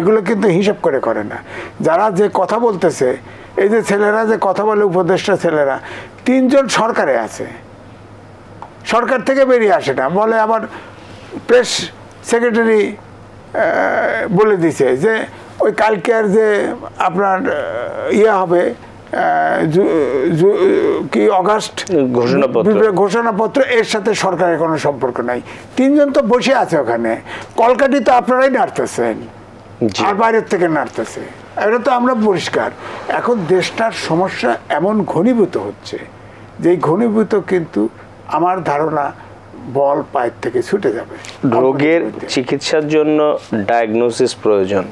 এগুলো কিন্তু হিসাব করে না। যারা যে কথা বলতেছে, এই যে ছেলেরা যে কথা বলে, উপদেষ্টা ছেলেরা 3 জন সরকারে আছে, সরকার থেকে বেরিয়ে আসে না, বলে আবার প্রেস সেক্রেটারি বলে দিছে যে ওই কালকের যে আপনার হবে কি অগাস্ট ঘোষণাপত্র, এর সাথে সরকারের কোনো সম্পর্ক নাই। 3 জন তো বসে আছে ওখানে, কলকাঠি তো আপনারাই নাড়তেছেন, আর বাইরের থেকে নাড়তেছে, এটা তো আমরা পরিষ্কার। এখন দেশটার সমস্যা এমন ঘনীভূত হচ্ছে, যে ঘনীভূত কিন্তু আমার ধারণা বল পায়ের থেকে ছুটে যাবে। রোগের চিকিৎসার জন্য ডায়াগনোসিস প্রয়োজন।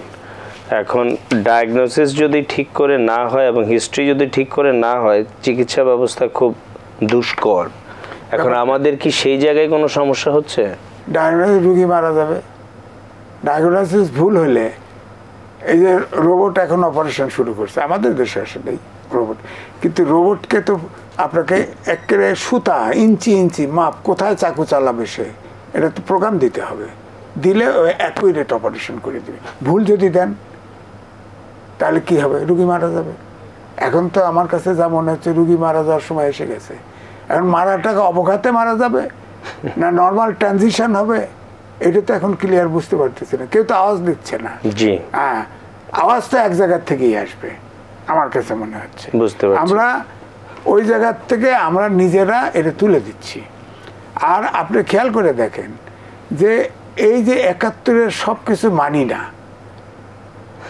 এখন ডায়াগনোসিস যদি ঠিক করে না হয় এবং হিস্ট্রি যদি ঠিক করে না হয়, চিকিৎসা ব্যবস্থা খুব দুষ্কর। এখন আমাদের কি সেই জায়গায় কোনো সমস্যা হচ্ছে? ডায়াগনোসিস রোগী মারা যাবে, ডায়াগনোসিস ভুল হলে। এই যে রোবট এখন অপারেশন শুরু করছে আমাদের দেশে, আসলেই রোবট, কিন্তু রোবটকে তো আপনাকে একেবারে সুতা ইঞ্চি মাপ কোথায় চাকু চালাবে সে, এটা তো প্রোগ্রাম দিতে হবে, দিলে ওই অ্যাকুরেট অপারেশন করে দেবে। ভুল যদি দেন তাহলে কি হবে? রুগী মারা যাবে। এখন তো আমার কাছে যা মনে হচ্ছে রুগী মারা যাওয়ার সময় এসে গেছে। এখন মারাটাকে অবঘাতে মারা যাবে না নর্মাল ট্রানজিশন হবে, এটা তো এখন ক্লিয়ার বুঝতে পারতেছে না, কেউ তো আওয়াজ দিচ্ছে না। হ্যাঁ, আওয়াজ তো এক জায়গার থেকেই আসবে আমার কাছে মনে হচ্ছে। আমরা ওই জায়গার থেকে আমরা নিজেরা এটা তুলে দিচ্ছি। আর আপনি খেয়াল করে দেখেন যে এই যে 71-এর সব কিছু মানি না,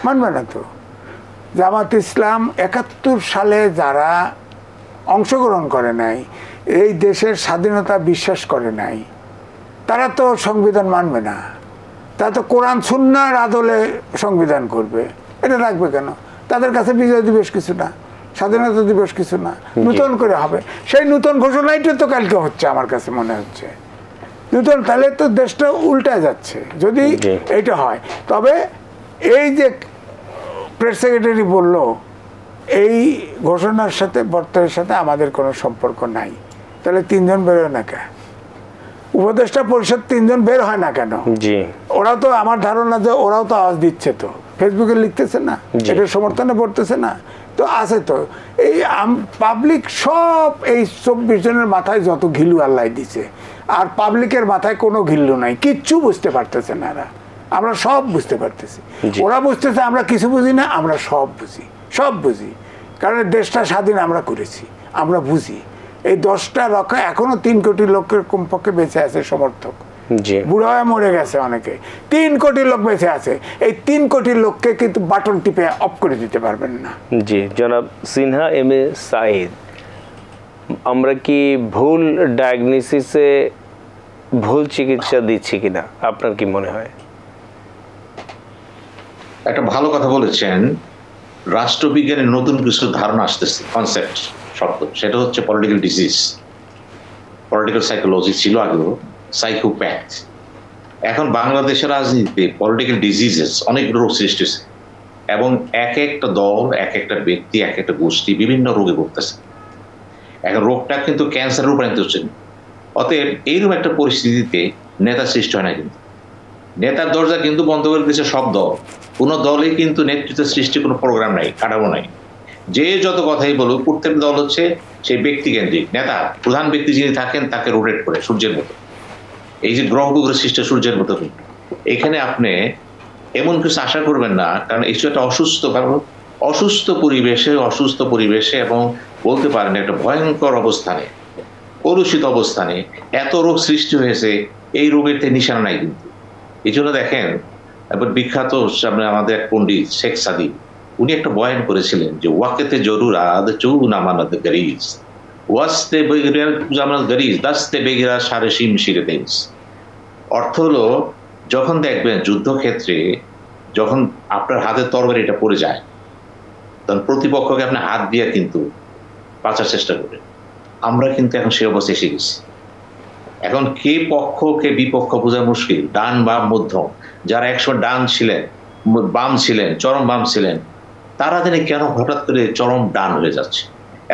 মানবে না তো। জামাত ইসলাম 71 সালে যারা অংশগ্রহণ করে নাই, এই দেশের স্বাধীনতা বিশ্বাস করে নাই, তারা তো সংবিধান মানবে না। তারা তো কোরআন সুন্নাহর আদলে সংবিধান করবে, এটা রাখবে কেন? তাদের কাছে বিজয় দিবস কিছু না, স্বাধীনতা দিবস কিছু না, নতুন করে হবে। সেই নতুন ঘোষণাইটা তো কালকে হচ্ছে আমার কাছে মনে হচ্ছে নতুন। তাহলে তো দেশটা উল্টায় যাচ্ছে যদি এইটা হয়। তবে এই যে প্রেস সেক্রেটারি বলল, এই ঘোষণার সাথে বর্তমানের সাথে আমাদের কোনো সম্পর্ক নাই, তাহলে 3 জন বেরোয় না কেন? উপদেষ্টা পরিষদ 3 জন বের হয় না কেন? ওরা তো আমার ধারণা যে ওরাও তো আওয়াজ দিচ্ছে, তো ফেসবুকে লিখতেছে না, এটা সমর্থনে পড়তেছে না, তো আছে তো। এই পাবলিক সব এই 24 জনের মাথায় যত ঘিলু আল্লাহ দিছে, আর পাবলিকের মাথায় কোনো ঘিল্লু নাই, কিচ্ছু বুঝতে পারতেছে না এরা। আমরা সব বুঝতে পারতেছি, ওরা বুঝতেছে আমরা কিছু বুঝি না, আমরা সব বুঝি, সব বুঝি। কারণ দেশটা স্বাধীন আমরা করেছি, আমরা বুঝি। এই 10টা রক্ষা এখনো 3 কোটি লোকের কমপক্ষে বেঁচে আছে সমর্থক, বুড়া হয়ে মরে গেছে অনেকে, 3 কোটি লোক বেঁচে আছে। এই 3 কোটি লোককে কিন্তু বাটন টিপে অফ করে দিতে পারবেন না। জি জনাব সিনহা এম এ সাঈদ, আমরা কি ভুল ডায়াগনোসিসে ভুল চিকিৎসা দিচ্ছি কিনা, আপনার কি মনে হয়? একটা ভালো কথা বলেছেন, রাষ্ট্রবিজ্ঞানের নতুন কিছু ধারণা আসতেছে, কনসেপ্ট শব্দ, সেটা হচ্ছে পলিটিক্যাল ডিজিজ। পলিটিক্যাল সাইকোলজি ছিল আগেও, সাইকোপ্যাথ। এখন বাংলাদেশের রাজনীতিতে পলিটিক্যাল ডিজিজেস অনেক রোগ সৃষ্টি হয়েছে, এবং এক একটা দল, এক একটা ব্যক্তি, এক একটা গোষ্ঠী বিভিন্ন রোগে ভুগতেছে। এখন রোগটা কিন্তু ক্যান্সার রূপান্তরিত হচ্ছে। অতএব এইরকম একটা পরিস্থিতিতে নেতা সৃষ্টি হয় না, কিন্তু নেতার দরজা কিন্তু বন্ধ করে দিয়েছে সব দল। কোনো দলে কিন্তু নেতৃত্ব সৃষ্টি কোনো প্রোগ্রাম নাই, কাঠামো নাই। যে যত কথাই বলুক, প্রত্যেক দল হচ্ছে সেই ব্যক্তি কেন্দ্রিক। নেতা, প্রধান ব্যক্তি যিনি থাকেন তাকে রোটেট করে সূর্যের মতো। এই যে গ্রহ সৃষ্টি সূর্যের মতো, এখানে আপনি এমন কিছু আশা করবেন না, কারণ এই একটা অসুস্থ, কারণ অসুস্থ পরিবেশে এবং বলতে পারেন একটা ভয়ঙ্কর অবস্থানে, কলুষিত অবস্থানে এত রোগ সৃষ্টি হয়েছে। এই রোগের নিশানা নাই কিন্তু। এই জন্য দেখেন, এবার বিখ্যাত আমাদের এক পণ্ডিত শেখ সাদি, উনি একটা বয়ান করেছিলেন যে ওয়াকেতে জরুর আদ চৌ নামানাদ গরিজ ওয়াস্তে জামানাত গরিজ দাস্তে বেগিরা সারে শিম শিরে দেশ। অর্থ হলো, যখন দেখবেন যুদ্ধক্ষেত্রে যখন আপনার হাতে তরবারিটা পড়ে যায়, তখন প্রতিপক্ষকে আপনি হাত দিয়ে কিন্তু বাঁচার চেষ্টা করেন। আমরা কিন্তু এখন সে অবস্থায় এসে গেছি। এখন কে পক্ষ কে বিপক্ষ বোঝা মুশকিল, ডান বাম মধ্যম। যারা একসময় ডান ছিলেন, বাম ছিলেন, চরম বাম ছিলেন, তারা জানি কেন হঠাৎ করে চরম ডান হয়ে যাচ্ছে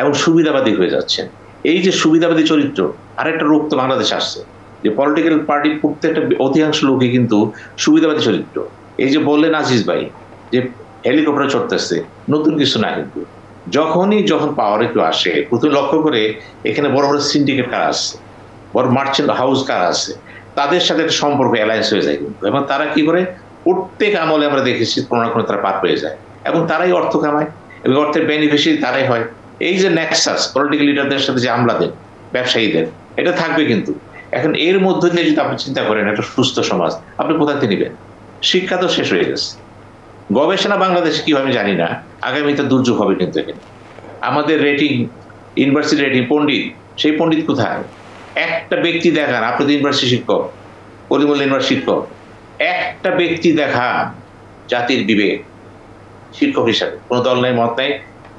এবং সুবিধাবাদী হয়ে যাচ্ছেন। এই যে সুবিধাবাদী চরিত্র, আরেকটা রোগ তো বাংলাদেশে আসছে, যে পলিটিক্যাল পার্টি প্রত্যেকটা অধিকাংশ লোকই কিন্তু সুবিধাবাদী চরিত্র। এই যে বললেন আজিজ ভাই যে হেলিকপ্টারে চড়তেছে, নতুন কিছু না, কিন্তু যখন পাওয়ারে কেউ আসে, প্রথমে লক্ষ্য করে এখানে বড় বড় সিন্ডিকেট কারা আসছে, বড় মার্চেন্ট হাউস কারা আছে, তাদের সাথে একটা সম্পর্ক অ্যালায়েন্স হয়ে যায় কিন্তু। এবং তারা কি করে, প্রত্যেক আমলে আমরা দেখেছি কোনো না কোনো তারা পার পেয়ে যায়, এবং তারাই অর্থ কামায় এবং অর্থের বেনিফিশিয়ারি তারাই হয়। এই যে নেক্সাস পলিটিক্যাল লিডারদের সাথে যে আমলাদের, ব্যবসায়ীদের, এটা থাকবে কিন্তু। এখন এর মধ্য দিয়ে যদি আপনি চিন্তা করেন একটা সুস্থ সমাজ আপনি কোথাতে নেবেন? শিক্ষা তো শেষ হয়ে গেছে, গবেষণা বাংলাদেশে কি হবে জানি না, আগামীতে দুর্যোগ হবে কিন্তু। এখানে আমাদের রেটিং, ইউনিভার্সিটি রেটিং, পণ্ডিত, সেই পণ্ডিত কোথায়? একটা ব্যক্তি দেখান, আপনি তো ইউনিভার্সিটি শিক্ষক, পরিমল ইউনিভার্সিটি শিক্ষক, একটা ব্যক্তি দেখান জাতির বিবেক শিক্ষক হিসাবে, কোনো দল নাই, মত নাই,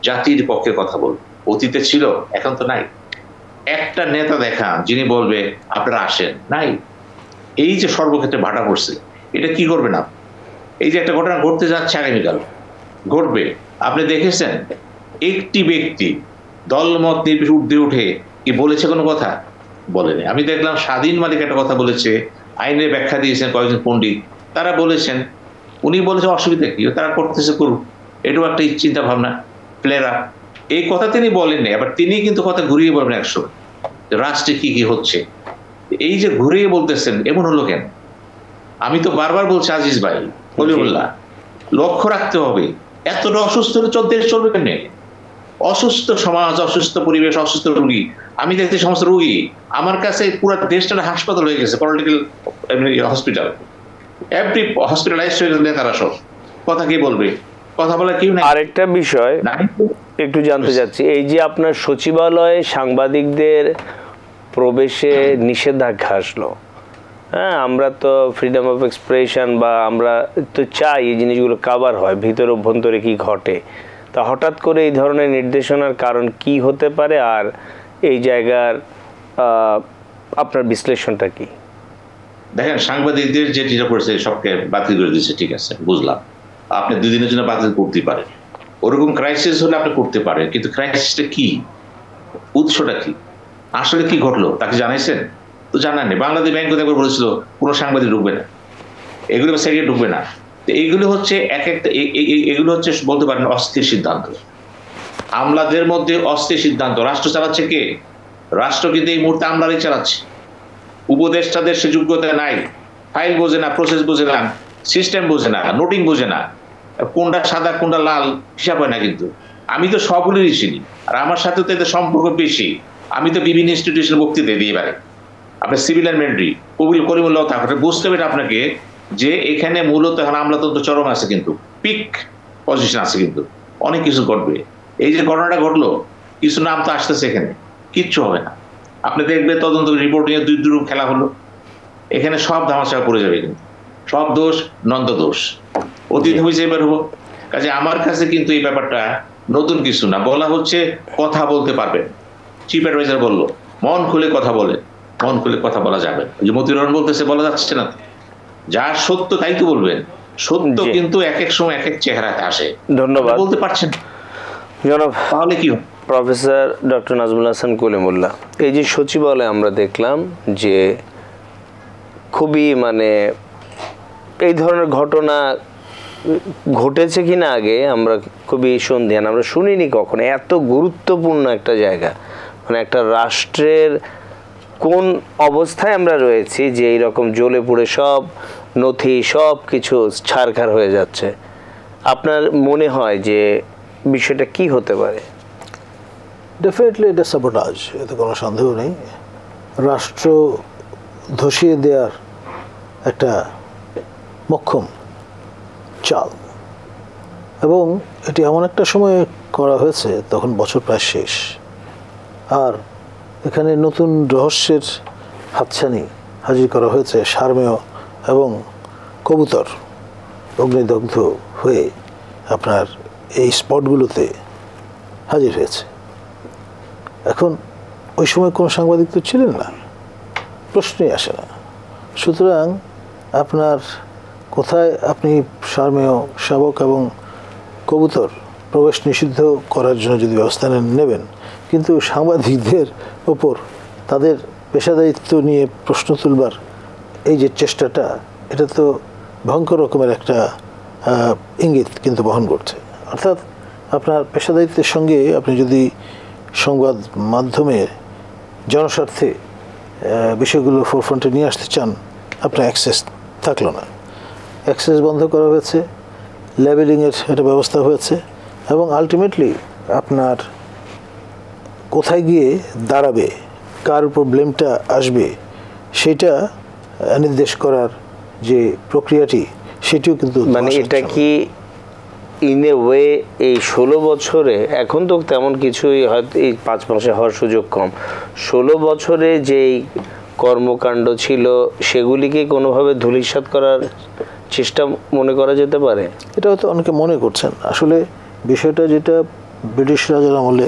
জাতির পক্ষে কথা বলবে। অতীতে ছিল, এখন তো নাই। একটা নেতা দেখান যিনি বলবে আপনারা আসেন, নাই। এই যে সর্বক্ষেত্রে ভাটা পড়ছে, এটা কি করবে না? এই যে একটা ঘটনা ঘটতে যাচ্ছে আগামীকাল, ঘটবে, আপনি দেখেছেন একটি ব্যক্তি দলমত নির্বিশেষে ঊর্ধ্বে উঠে কি বলেছে কোনো কথা? বলেনি। আমি দেখলাম স্বাধীন মালিক একটা কথা বলেছে, আইনের ব্যাখ্যা দিয়েছেন কয়েকজন পণ্ডিত, তারা বলেছেন, উনি বলেছেন অসুবিধা কি, তারা করতেছে করুক, এটাও একটা চিন্তা ভাবনা, প্লেরা। এই কথা তিনি বলেননি, আবার তিনি কিন্তু কথা ঘুরিয়ে বলবেন একসময় রাষ্ট্রে কি কি হচ্ছে। এই যে ঘুরিয়ে বলতেছেন, এমন হলো কেন? আমি তো বারবার বলছি আজিজ ভাই, কলিমুল্লাহ, লক্ষ্য রাখতে হবে। এতটা অসুস্থ দেশ চলবে কেন? অসুস্থ সমাজ, অসুস্থ পরিবেশ, অসুস্থ রোগী। আমি দেখতে সমস্ত রোগী, আমার কাছে পুরো দেশটা হাসপাতাল হয়ে গেছে, পলিটিক্যাল হসপিটাল, এভরি হসপিটালাইজ হয়ে গেছে। তারা সব কথা কে বলবে? কথা বলা কেউ নাই। আরেকটা বিষয় একটু জানতে চাচ্ছি, এই যে আপনার সচিবালয়ে সাংবাদিকদের প্রবেশে নিষেধাজ্ঞা আসলো, হ্যাঁ, আমরা তো ফ্রিডম অফ এক্সপ্রেশন বা আমরা তো চাই এই জিনিসগুলো কাভার হয়, ভিতর অভ্যন্তরে কি ঘটে, তা হঠাৎ করে এই ধরনের নির্দেশনার কারণ কি হতে পারে? আর এই জায়গার আপনার বিশ্লেষণটা কি? দেখেন, সাংবাদিকদের যে যেটা করেছে সবকে বাতিল করে দিয়েছে, ঠিক আছে, বুঝলাম। আপনি 2 দিনের জন্য বাতিল করতে পারেন, ওরকম ক্রাইসিস হলে আপনি করতে পারেন, কিন্তু ক্রাইসিসটা কি, উৎসটা কি, আসলে কি ঘটলো তাকে জানাইছেন? তো জানান নেই। বাংলাদেশ ব্যাংক একবার বলেছিল কোনো সাংবাদিক ঢুকবে না, এগুলো সেক্রেটারি ঢুকবে না, তো এইগুলো হচ্ছে এক একটা এগুলো হচ্ছে বলতে পারেন অস্থির সিদ্ধান্ত। আমলাদের মধ্যে অস্থির সিদ্ধান্ত। রাষ্ট্র চালাচ্ছে কে? রাষ্ট্র কিন্তু এই মুহূর্তে আমলারই চালাচ্ছে। উপদেষ্টাদের সে যোগ্যতা নাই, ফাইল বোঝে না, প্রসেস বোঝে না, সিস্টেম বোঝে না, নোটিং বোঝে না, কোনটা সাদা কোনটা লাল হিসাব হয় না। কিন্তু আমি তো সবগুলোরই চিনি, আর আমার সাথে তো এদের সম্পর্ক বেশি। আমি তো বিভিন্ন ইনস্টিটিউশন বক্তৃতা দিয়ে পারি। আপনার সিভিল অ্যান্ড মিলিটারি করিমুল্লাহ থাকবে, বুঝতে হবে আপনাকে যে এখানে মূলত এখন আমলাতন্ত্র চরম আছে, কিন্তু পিক পজিশন আছে, কিন্তু অনেক কিছু ঘটবে। এই যে ঘটনাটা ঘটলো, কিছু নাম তো আসতেছে, এখানে কিচ্ছু হবে না। আপনি দেখবেন তদন্ত রিপোর্টিং এ দুই খেলা হলো, এখানে সব ধামাচাপা পড়ে যাবে, কিন্তু সব দোষ নন্দ দোষ, অতীত হয়েছে, এবার হবো। কাজে আমার কাছে কিন্তু এই ব্যাপারটা নতুন কিছু না। বলা হচ্ছে কথা বলতে পারবেন, চিফ অ্যাডভাইজার বললো মন খুলে কথা বলে, মন খুলে কথা বলা যাবে। ওই যে মতিউর রহমান বলতেছে বলা যাচ্ছে না, যার সত্য তাই তো বলবেন। সত্য কিন্তু এক এক সময় এক এক চেহারাতে আসে। ধন্যবাদ। বলতে পারছেন জনাব তাহলে কি হয়? প্রফেসর ডক্টর নাজমুল হাসান কলিমুল্লাহ, এই যে সচিবালয়ে আমরা দেখলাম যে খুবই এই ধরনের ঘটনা ঘটেছে কিনা আগে আমরা খুবই সন্দিহান। আমরা শুনিনি কখনো এত গুরুত্বপূর্ণ একটা জায়গা, একটা রাষ্ট্রের কোন অবস্থায় আমরা রয়েছি যে এইরকম জ্বলে পুড়ে সব নথি সব কিছু ছারখার হয়ে যাচ্ছে। আপনার মনে হয় যে বিষয়টা কি হতে পারে? ডেফিনেটলি এটা সাবোটাজ, এতে কোনো সন্দেহ নেই। রাষ্ট্র ধসিয়ে দেওয়ার একটা মোক্ষম চাল, এবং এটি এমন একটা সময়ে করা হয়েছে তখন বছর প্রায় শেষ, আর এখানে নতুন রহস্যের হাতছানি হাজির করা হয়েছে। সারমেয় এবং কবুতর অগ্নিদগ্ধ হয়ে আপনার এই স্পটগুলোতে হাজির হয়েছে। এখন ওই সময় কোনো সাংবাদিক তো ছিলেন না, প্রশ্নই আসে না। সুতরাং আপনার কোথায় আপনি সারমেয় শাবক এবং কবুতর প্রবেশ নিষিদ্ধ করার জন্য যদি ব্যবস্থা নেবেন, কিন্তু সাংবাদিকদের ওপর তাদের পেশাদারিত্ব নিয়ে প্রশ্ন তুলবার এই যে চেষ্টাটা, এটা তো ভয়ঙ্কর রকমের একটা ইঙ্গিত কিন্তু বহন করছে। অর্থাৎ আপনার পেশাদারিত্বের সঙ্গে আপনি যদি সংবাদ মাধ্যমে জনস্বার্থে বিষয়গুলো ফোরফ্রন্টে নিয়ে আসতে চান, আপনার অ্যাক্সেস থাকলো না। অ্যাক্সেস বন্ধ করা হয়েছে, লেবেলিংয়ের একটা ব্যবস্থা হয়েছে, এবং আলটিমেটলি আপনার কোথায় গিয়ে দাঁড়াবে, কার উপর ব্লেমটা আসবে, সেটা নির্দেশ করার যে প্রক্রিয়াটি, সেটিও কিন্তু এটা কি ইন এ ওয়ে এই 16 বছরে, এখন তো তেমন কিছুই হয়তো এই 5 মাসে হওয়ার সুযোগ কম, 16 বছরে যেই কর্মকাণ্ড ছিল সেগুলিকে কোনোভাবে ধূলিসাৎ করার চেষ্টা মনে করা যেতে পারে? এটা হয়তো অনেকে মনে করছেন। আসলে বিষয়টা যেটা ব্রিটিশ রাজার আমলে,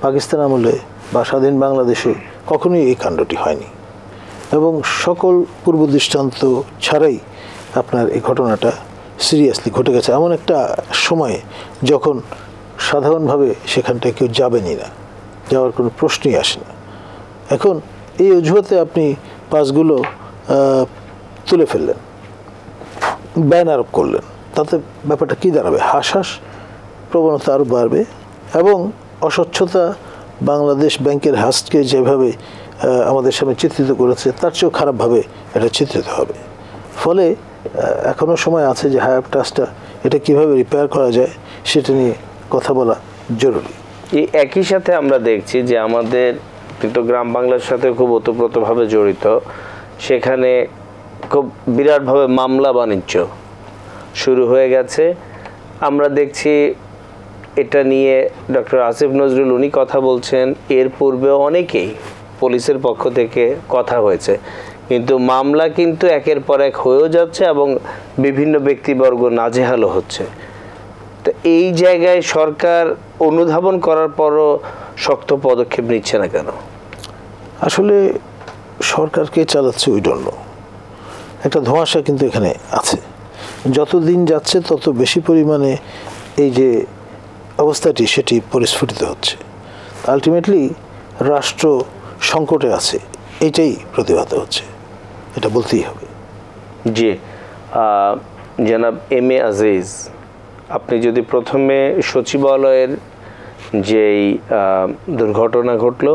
পাকিস্তান আমলে বা স্বাধীন বাংলাদেশে কখনোই এই কাণ্ডটি হয়নি, এবং সকল পূর্ব দৃষ্টান্ত ছাড়াই আপনার এই ঘটনাটা সিরিয়াসলি ঘটে গেছে এমন একটা সময়ে যখন সাধারণভাবে সেখানটায় কেউ যাবেনই না, যাওয়ার কোনো প্রশ্নই আসে না। এখন এই অজুহাতে আপনি পাসগুলো তুলে ফেললেন, ব্যান আরোপ করলেন, তাতে ব্যাপারটা কী দাঁড়াবে? হাস প্রবণতা আরও বাড়বে, এবং অস্বচ্ছতা বাংলাদেশ ব্যাংকের হাসকে যেভাবে আমাদের সামনে চিত্রিত করেছে তার চেয়েও খারাপভাবে এটা চিত্রিত হবে। ফলে এখনও সময় আছে যে হায়ার ট্রাস্টটা এটা কীভাবে রিপেয়ার করা যায় সেটা নিয়ে কথা বলা জরুরি। এই একই সাথে আমরা দেখছি যে আমাদের কিন্তু গ্রাম বাংলার সাথে খুব ওতপ্রোতভাবে জড়িত, সেখানে খুব বিরাটভাবে মামলা বাণিজ্য শুরু হয়ে গেছে। আমরা দেখছি এটা নিয়ে ডক্টর আসিফ নজরুল উনি কথা বলছেন, এর পূর্বে অনেকেই পুলিশের পক্ষ থেকে কথা হয়েছে, কিন্তু মামলা কিন্তু একের পর এক হয়েও যাচ্ছে এবং বিভিন্ন ব্যক্তিবর্গ নাজেহালও হচ্ছে। তো এই জায়গায় সরকার অনুধাবন করার পরও শক্ত পদক্ষেপ নিচ্ছে না কেন? আসলে সরকারকে চালাচ্ছে উই ডোন্ট নো, একটা ধোঁয়াশা কিন্তু এখানে আছে। যত দিন যাচ্ছে তত বেশি পরিমাণে এই যে অবস্থাটি সেটি পরিস্ফুটিত হচ্ছে। আলটিমেটলি রাষ্ট্র সংকটে আছে, এটাই প্রতিভাত হচ্ছে, এটা বলতেই হবে। জি, জনাব এম এ আজিজ, আপনি যদি প্রথমে সচিবালয়ের যেই দুর্ঘটনা ঘটলো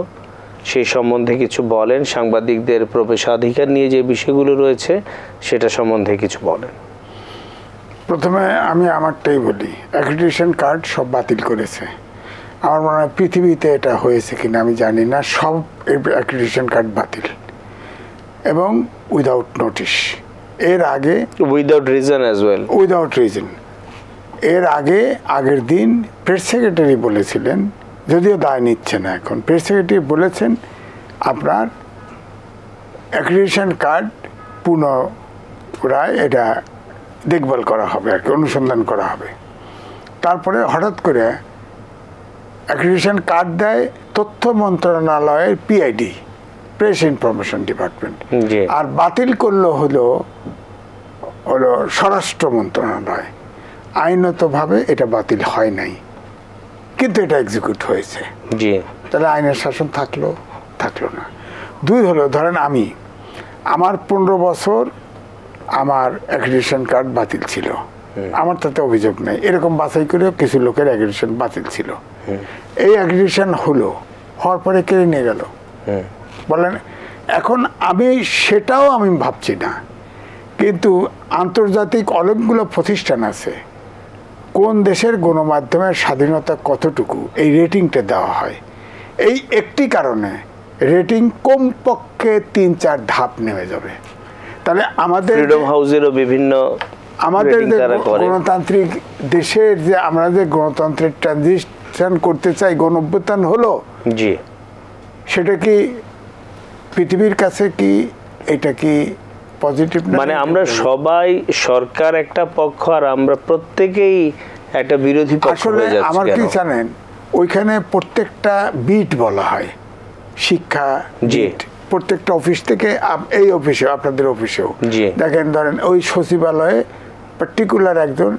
সেই সম্বন্ধে কিছু বলেন, সাংবাদিকদের প্রবেশাধিকার নিয়ে যে বিষয়গুলো রয়েছে সেটা সম্বন্ধে কিছু বলেন। প্রথমে আমি আমারটাই বলি, অ্যাক্রিডিটেশন কার্ড সব বাতিল করেছে। আমার মনে হয় পৃথিবীতে এটা হয়েছে কিনা আমি জানি না, সব অ্যাক্রিডিটেশন কার্ড বাতিল এবং উইদাউট নোটিশ। এর আগে without reason as well, without reason. এর আগে আগের দিন প্রেস সেক্রেটারি বলেছিলেন, যদিও দায় নিচ্ছে না এখন, প্রেস সেক্রেটারি বলেছেন আপনার অ্যাক্রিডিটেশন কার্ড পুনরায় এটা দেখভাল করা হবে আর কি, অনুসন্ধান করা হবে। তারপরে হঠাৎ করে অ্যাক্রিডিটেশন কার্ড দেয় তথ্য মন্ত্রণালয়ের পিআইডি, প্রেস ইনফরমেশন ডিপার্টমেন্ট, আর বাতিল করলো হলো স্বরাষ্ট্র মন্ত্রণালয়। আইনতভাবে এটা বাতিল হয় নাই, কিন্তু এটা এক্সিকিউট হয়েছে। তাহলে আইনের শাসন থাকলো না। দুই হলো, ধরেন আমার 15 বছর আমার অ্যাক্রিডিটেশন কার্ড বাতিল ছিল, আমার তাতে অভিযোগ নেই। এরকম বাছাই করেও কিছু লোকের অ্যাক্রিডিটেশন বাতিল ছিল। এই অ্যাক্রিডিটেশন হওয়ার পরে কেড়ে নিয়ে গেল বলেন। এখন সেটাও আমি ভাবছি না, কিন্তু আন্তর্জাতিক অনেকগুলো প্রতিষ্ঠান আছে, কোন দেশের গণমাধ্যমের স্বাধীনতা কতটুকু এই রেটিংটা দেওয়া হয়। এই একটি কারণে রেটিং কমপক্ষে 3-4 ধাপ নেমে যাবে। তাহলে আমাদের ফ্রিডম হাউসেরও বিভিন্ন আমাদের যে গণতান্ত্রিক দেশের যে আমরা যে গণতন্ত্রের ট্রানজিশন করতে চাই, গণঅভ্যুত্থান হলো, সেটা কি পৃথিবীর কাছে কি এটা কি পজিটিভ? মানে আমরা সবাই সরকার একটা পক্ষ আর আমরা প্রত্যেকেই একটা বিরোধী পক্ষ হয়ে যাচ্ছি। আমার কি জানেন, ওইখানে প্রত্যেকটা বিট বলা হয়, শিক্ষা বিট, প্রত্যেকটা অফিস থেকে এই অফিসে, আপনাদের অফিসেও দেখেন, ধরেন ওই সচিবালয়ে পার্টিকুলার একজন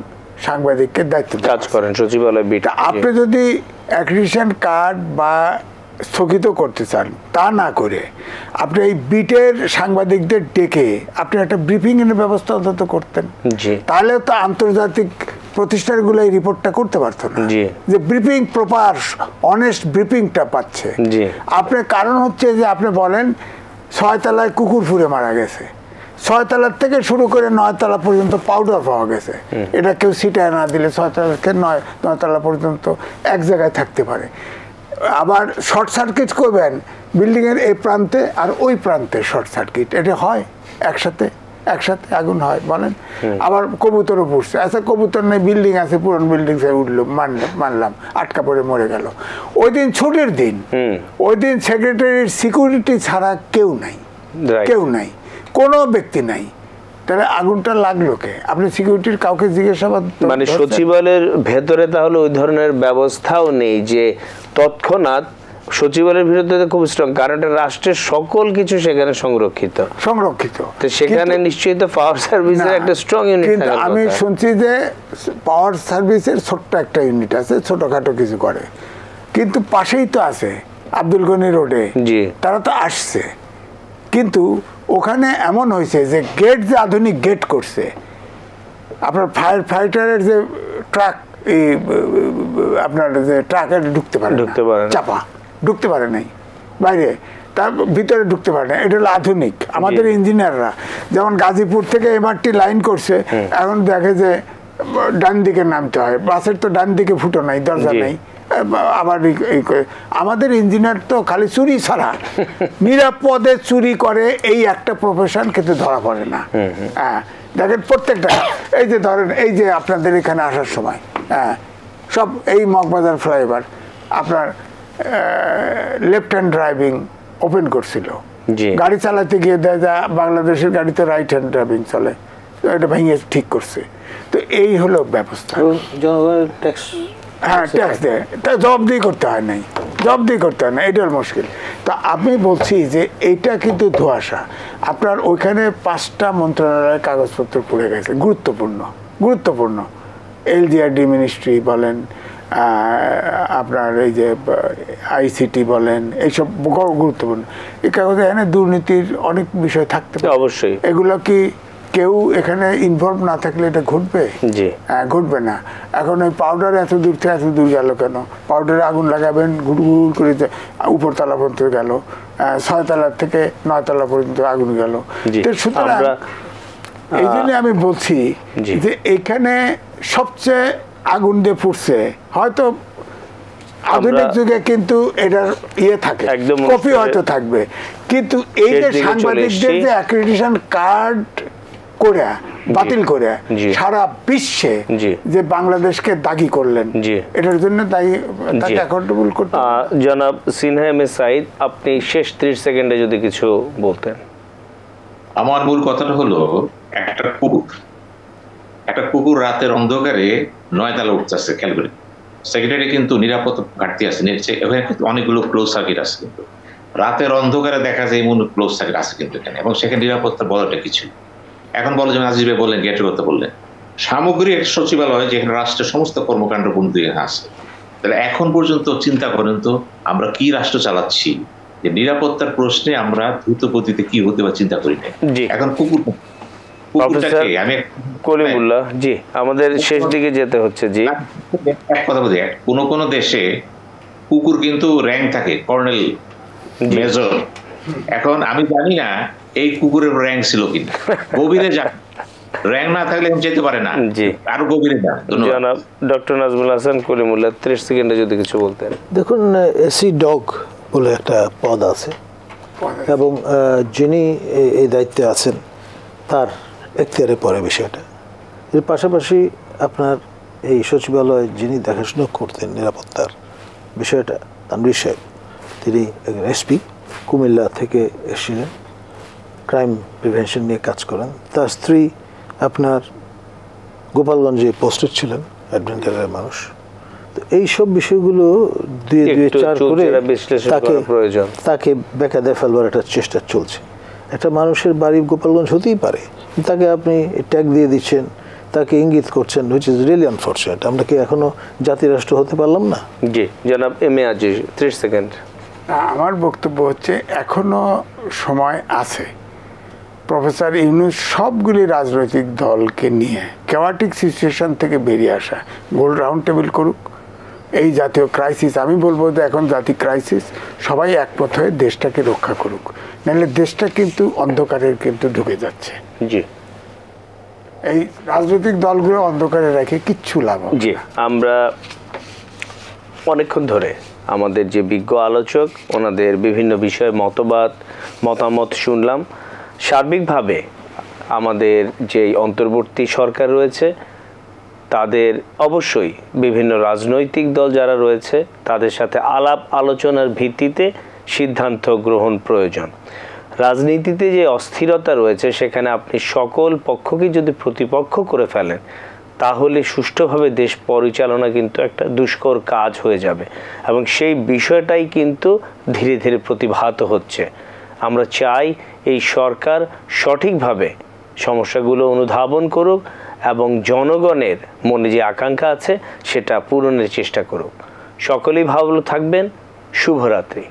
সাংবাদিককে দায়িত্ব কাজ করেন, সচিবালয় বিট। আপনি যদি অ্যাক্রিডিটেশন কার্ড বা স্থগিত করতে চান, তা না করে আপনি এই বিটের সাংবাদিকদের ডেকে আপনি একটা ব্রিফিং এর ব্যবস্থা অন্তত করতেন, তাহলে তো আন্তর্জাতিক প্রতিষ্ঠানগুলো এই রিপোর্টটা করতে পারতো না, যে ব্রিফিং প্রপার অনেস্ট ব্রিফিংটা পাচ্ছে। আপনার কারণ হচ্ছে যে আপনি বলেন 6 তলায় কুকুর ফুঁড়ে মারা গেছে, 6 তলার থেকে শুরু করে 9 তলা পর্যন্ত পাউডার পাওয়া গেছে, এটা কেউ ছিটায় না দিলে 6 তলা থেকে 9 তলা পর্যন্ত এক জায়গায় থাকতে পারে। আবার শর্ট সার্কিট করবেন বিল্ডিং এর এই প্রান্তে আর ওই প্রান্তে, শর্ট সার্কিট এটা হয় একসাথে আগুন হয় বলেন। আবার কবুতরও পড়ছে, আচ্ছা কবুতর নেই, বিল্ডিং আছে, পুরনো বিল্ডিং উঠলো, মানলাম, আটকা পড়ে মরে গেল। ওই দিন ছুটির দিন, ওই দিন সেক্রেটারির সিকিউরিটি ছাড়া কেউ নাই, কোনো ব্যক্তি নাই, তাহলে আগুনটা লাগলো কে? আপনি সিকিউরিটির কাউকে জিজ্ঞাসাবাদ, মানে সচিবালয়ের ভেতরে তাহলে ওই ধরনের ব্যবস্থাও নেই যে তৎক্ষণাৎ সচিবালয়ের বিরুদ্ধে খুব স্ট্রং, কারণ এটা রাষ্ট্রের সকল কিছু সেখানে সংরক্ষিত, তো সেখানে নিশ্চয়ই তো পাওয়ার সার্ভিসের একটা স্ট্রং ইউনিট। কিন্তু আমি শুনছি যে পাওয়ার সার্ভিসের ছোট্ট একটা ইউনিট আছে, ছোটখাটো কিছু করে, কিন্তু পাশেই তো আছে আব্দুল গনি রোডে, তারা তো আসছে। কিন্তু ওখানে এমন হয়েছে যে গেট, যে আধুনিক গেট করছে, আপনার ফায়ার ফাইটারের যে ট্রাক, এই আপনার যে ট্রাকে ঢুকতে পারে চাপা ঢুকতে পারে নাই, বাইরে তার ভিতরে ঢুকতে পারে না। এটা হলো আধুনিক। আমাদের ইঞ্জিনিয়াররা যেমন গাজীপুর থেকে এমআরটি লাইন করছে, এখন দেখে যে ডান দিকে নামতে হয়, বাসের তো ডান দিকে ফুটো নাই, দরজা নাই, আবার আমাদের ইঞ্জিনিয়ার তো খালি চুরি ছাড়া নিরাপদে চুরি করে, এই একটা প্রফেশন, কিন্তু ধরা পড়ে না। দেখেন প্রত্যেকটা, এই যে ধরেন এই যে আপনাদের এখানে আসার সময় সব এই মগবাজার ফ্লাইওভার আপনার লেফট হ্যান্ড ড্রাইভিং ওপেন করছিল, গাড়ি চালাতে গিয়ে দেয় যা বাংলাদেশের গাড়িতে রাইট হ্যান্ড ড্রাইভিং চলে, এটা ভেঙে ঠিক করছে। তো এই হলো ব্যবস্থা। হ্যাঁ, ট্যাক্স দেয়, তা জবাবদিহি করতে হয় নাই, এটার মুশকিল। তো আমি বলছি যে এইটা কিন্তু ধোঁয়াশা। আপনার ওইখানে 5টা মন্ত্রণালয়ের কাগজপত্র পড়ে গেছে, গুরুত্বপূর্ণ, এলজিআরডি মিনিস্ট্রি বলেন, আপনার এই যে আইসিটি বলেন, এইসব গুরুত্বপূর্ণ। এই কাগজে এখানে দুর্নীতির অনেক বিষয় থাকতে পারে, অবশ্যই। এগুলো কি কেউ এখানে ইনভলভ না থাকলে এটা ঘটবে? জি ঘটবে না। এখন ওই পাউডার এত দূর থেকে এত দূর গেল কেন? পাউডারে আগুন লাগাবেন, গুড় করে উপরতলা পর্যন্ত গেল, 6 তলার থেকে 9 তলা পর্যন্ত আগুন গেল। তো সুতরাং এই জন্য আমি বলছি যে এখানে সবচেয়ে আগুন দিয়ে ফুটছে হয়তো আধুনিক যুগে, কিন্তু এটার থাকে, কপি হয়তো থাকবে, কিন্তু এই যে সাংবাদিকদের যে অ্যাক্রেডিটেশন কার্ড করে বাতিল করে সারা বিশ্বে যে বাংলাদেশকে দাগি করলেন, এটার জন্য তাকে অ্যাকাউন্টেবল করতে। জনাব সিনহা এম এ সাঈদ, আপনি শেষ 30 সেকেন্ডে যদি কিছু বলতেন। আমার মূল কথাটা হলো, একটা কুকুর রাতের অন্ধকারে 9 তলা উঠতেছে, খেয়াল করে। সেক্রেটারি কিন্তু নিরাপত্তা ঘাটতি আছে, এখানে কিন্তু অনেকগুলো ক্লোজ সার্কিট আছে, কিন্তু রাতের অন্ধকারে দেখা যায় এমন ক্লোজ সার্কিট আছে কিন্তু এখানে, এবং সেখানে নিরাপত্তা বলাটা কিছু। এখন বলো, যেমন আজিজ ভাই বললেন, গেটের কথা বললেন, সামগ্রিক একটা সচিবালয় যেখানে রাষ্ট্রের সমস্ত কর্মকাণ্ড বন্ধু এখানে আছে। তাহলে এখন পর্যন্ত চিন্তা করেন তো, আমরা কি রাষ্ট্র চালাচ্ছি যে নিরাপত্তার প্রশ্নে আমরা দ্রুত গতিতে কি হতে বা চিন্তা করি না। এখন কুকুরটাকে আমি কলিমুল্লাহ জি, আমাদের শেষ দিকে যেতে হচ্ছে। জি, এক কথা বলি, কোন দেশে কুকুর কিন্তু র্যাঙ্ক থাকে, কর্নেল, মেজর। এখন আমি জানি না এই কুকুরের র্যাঙ্ক ছিল কিনা, গভীরে যা র্যাঙ্ক না থাকলে যেতে পারে না। জি, আরো গভীরে যান। ধন্যবাদ। ডক্টর নাজমুল হাসান কলিমুল্লাহ, 30 সেকেন্ডে যদি কিছু বলতেন। দেখুন, এসি ডগ বলে একটা পদ আছে, এবং যিনি এই দায়িত্বে আছেন তার এখতিয়ারে পড়ে বিষয়টা। এর পাশাপাশি আপনার এই সচিবালয়ে যিনি দেখাশোনা করতেন নিরাপত্তার বিষয়টা, তানভীর সাহেব, তিনি একজন এসপি, কুমিল্লা থেকে এসেছিলেন, ক্রাইম প্রিভেনশন নিয়ে কাজ করেন। তার স্ত্রী আপনার গোপালগঞ্জে পোস্টেড ছিলেন, অ্যাডভেন্টারের মানুষ। তো এই সব বিষয়গুলো 2-4 করে তাকে বেকায়দায় ফেলবার একটা চেষ্টা চলছে। একটা মানুষের বাড়ি গোপালগঞ্জ হতেই পারে, তাকে আপনি ট্যাগ দিয়ে দিচ্ছেন, তাকে ইঙ্গিত করছেন, হুইচ ইজ রিয়েলি আনফরচুনেট। আমরা কি এখনো জাতিরাষ্ট্র হতে পারলাম না? জি জনাব এম এ আজিজ, 30 সেকেন্ড। আমার বক্তব্য হচ্ছে, এখনো সময় আছে প্রফেসর ইউনূস সবগুলি রাজনৈতিক দলকে নিয়ে কেওয়াটিক সিচুয়েশন থেকে বেরিয়ে আসা, গোল রাউন্ড টেবিল করুক। এই জাতীয় ক্রাইসিস, আমি বলবো যে এখন জাতীয় ক্রাইসিস, সবাই একমত হয়ে দেশটাকে রক্ষা করুক, নাহলে দেশটা কিন্তু অন্ধকারের কিন্তু ঢুকে যাচ্ছে। জি, এই রাজনৈতিক দলগুলো অন্ধকারে রেখে কিচ্ছু লাভ হবে না। জি, আমরা অনেকক্ষণ ধরে আমাদের যে বিজ্ঞ আলোচক, ওনাদের বিভিন্ন বিষয়ে মতামত শুনলাম। সার্বিকভাবে আমাদের যে অন্তর্বর্তী সরকার রয়েছে, তাদের অবশ্যই বিভিন্ন রাজনৈতিক দল যারা রয়েছে তাদের সাথে আলাপ আলোচনার ভিত্তিতে সিদ্ধান্ত গ্রহণ প্রয়োজন। রাজনীতিতে যে অস্থিরতা রয়েছে, সেখানে আপনি সকল পক্ষকে যদি প্রতিপক্ষ করে ফেলেন, তাহলে সুষ্ঠুভাবে দেশ পরিচালনা কিন্তু একটা দুষ্কর কাজ হয়ে যাবে, এবং সেই বিষয়টাই কিন্তু ধীরে ধীরে প্রতিভাত হচ্ছে। আমরা চাই এই সরকার সঠিকভাবে সমস্যাগুলো অনুধাবন করুক এবং জনগণের মনে যে আকাঙ্ক্ষা আছে সেটা পূরণের চেষ্টা করুক। সকলেই ভালো থাকবেন। শুভরাত্রি।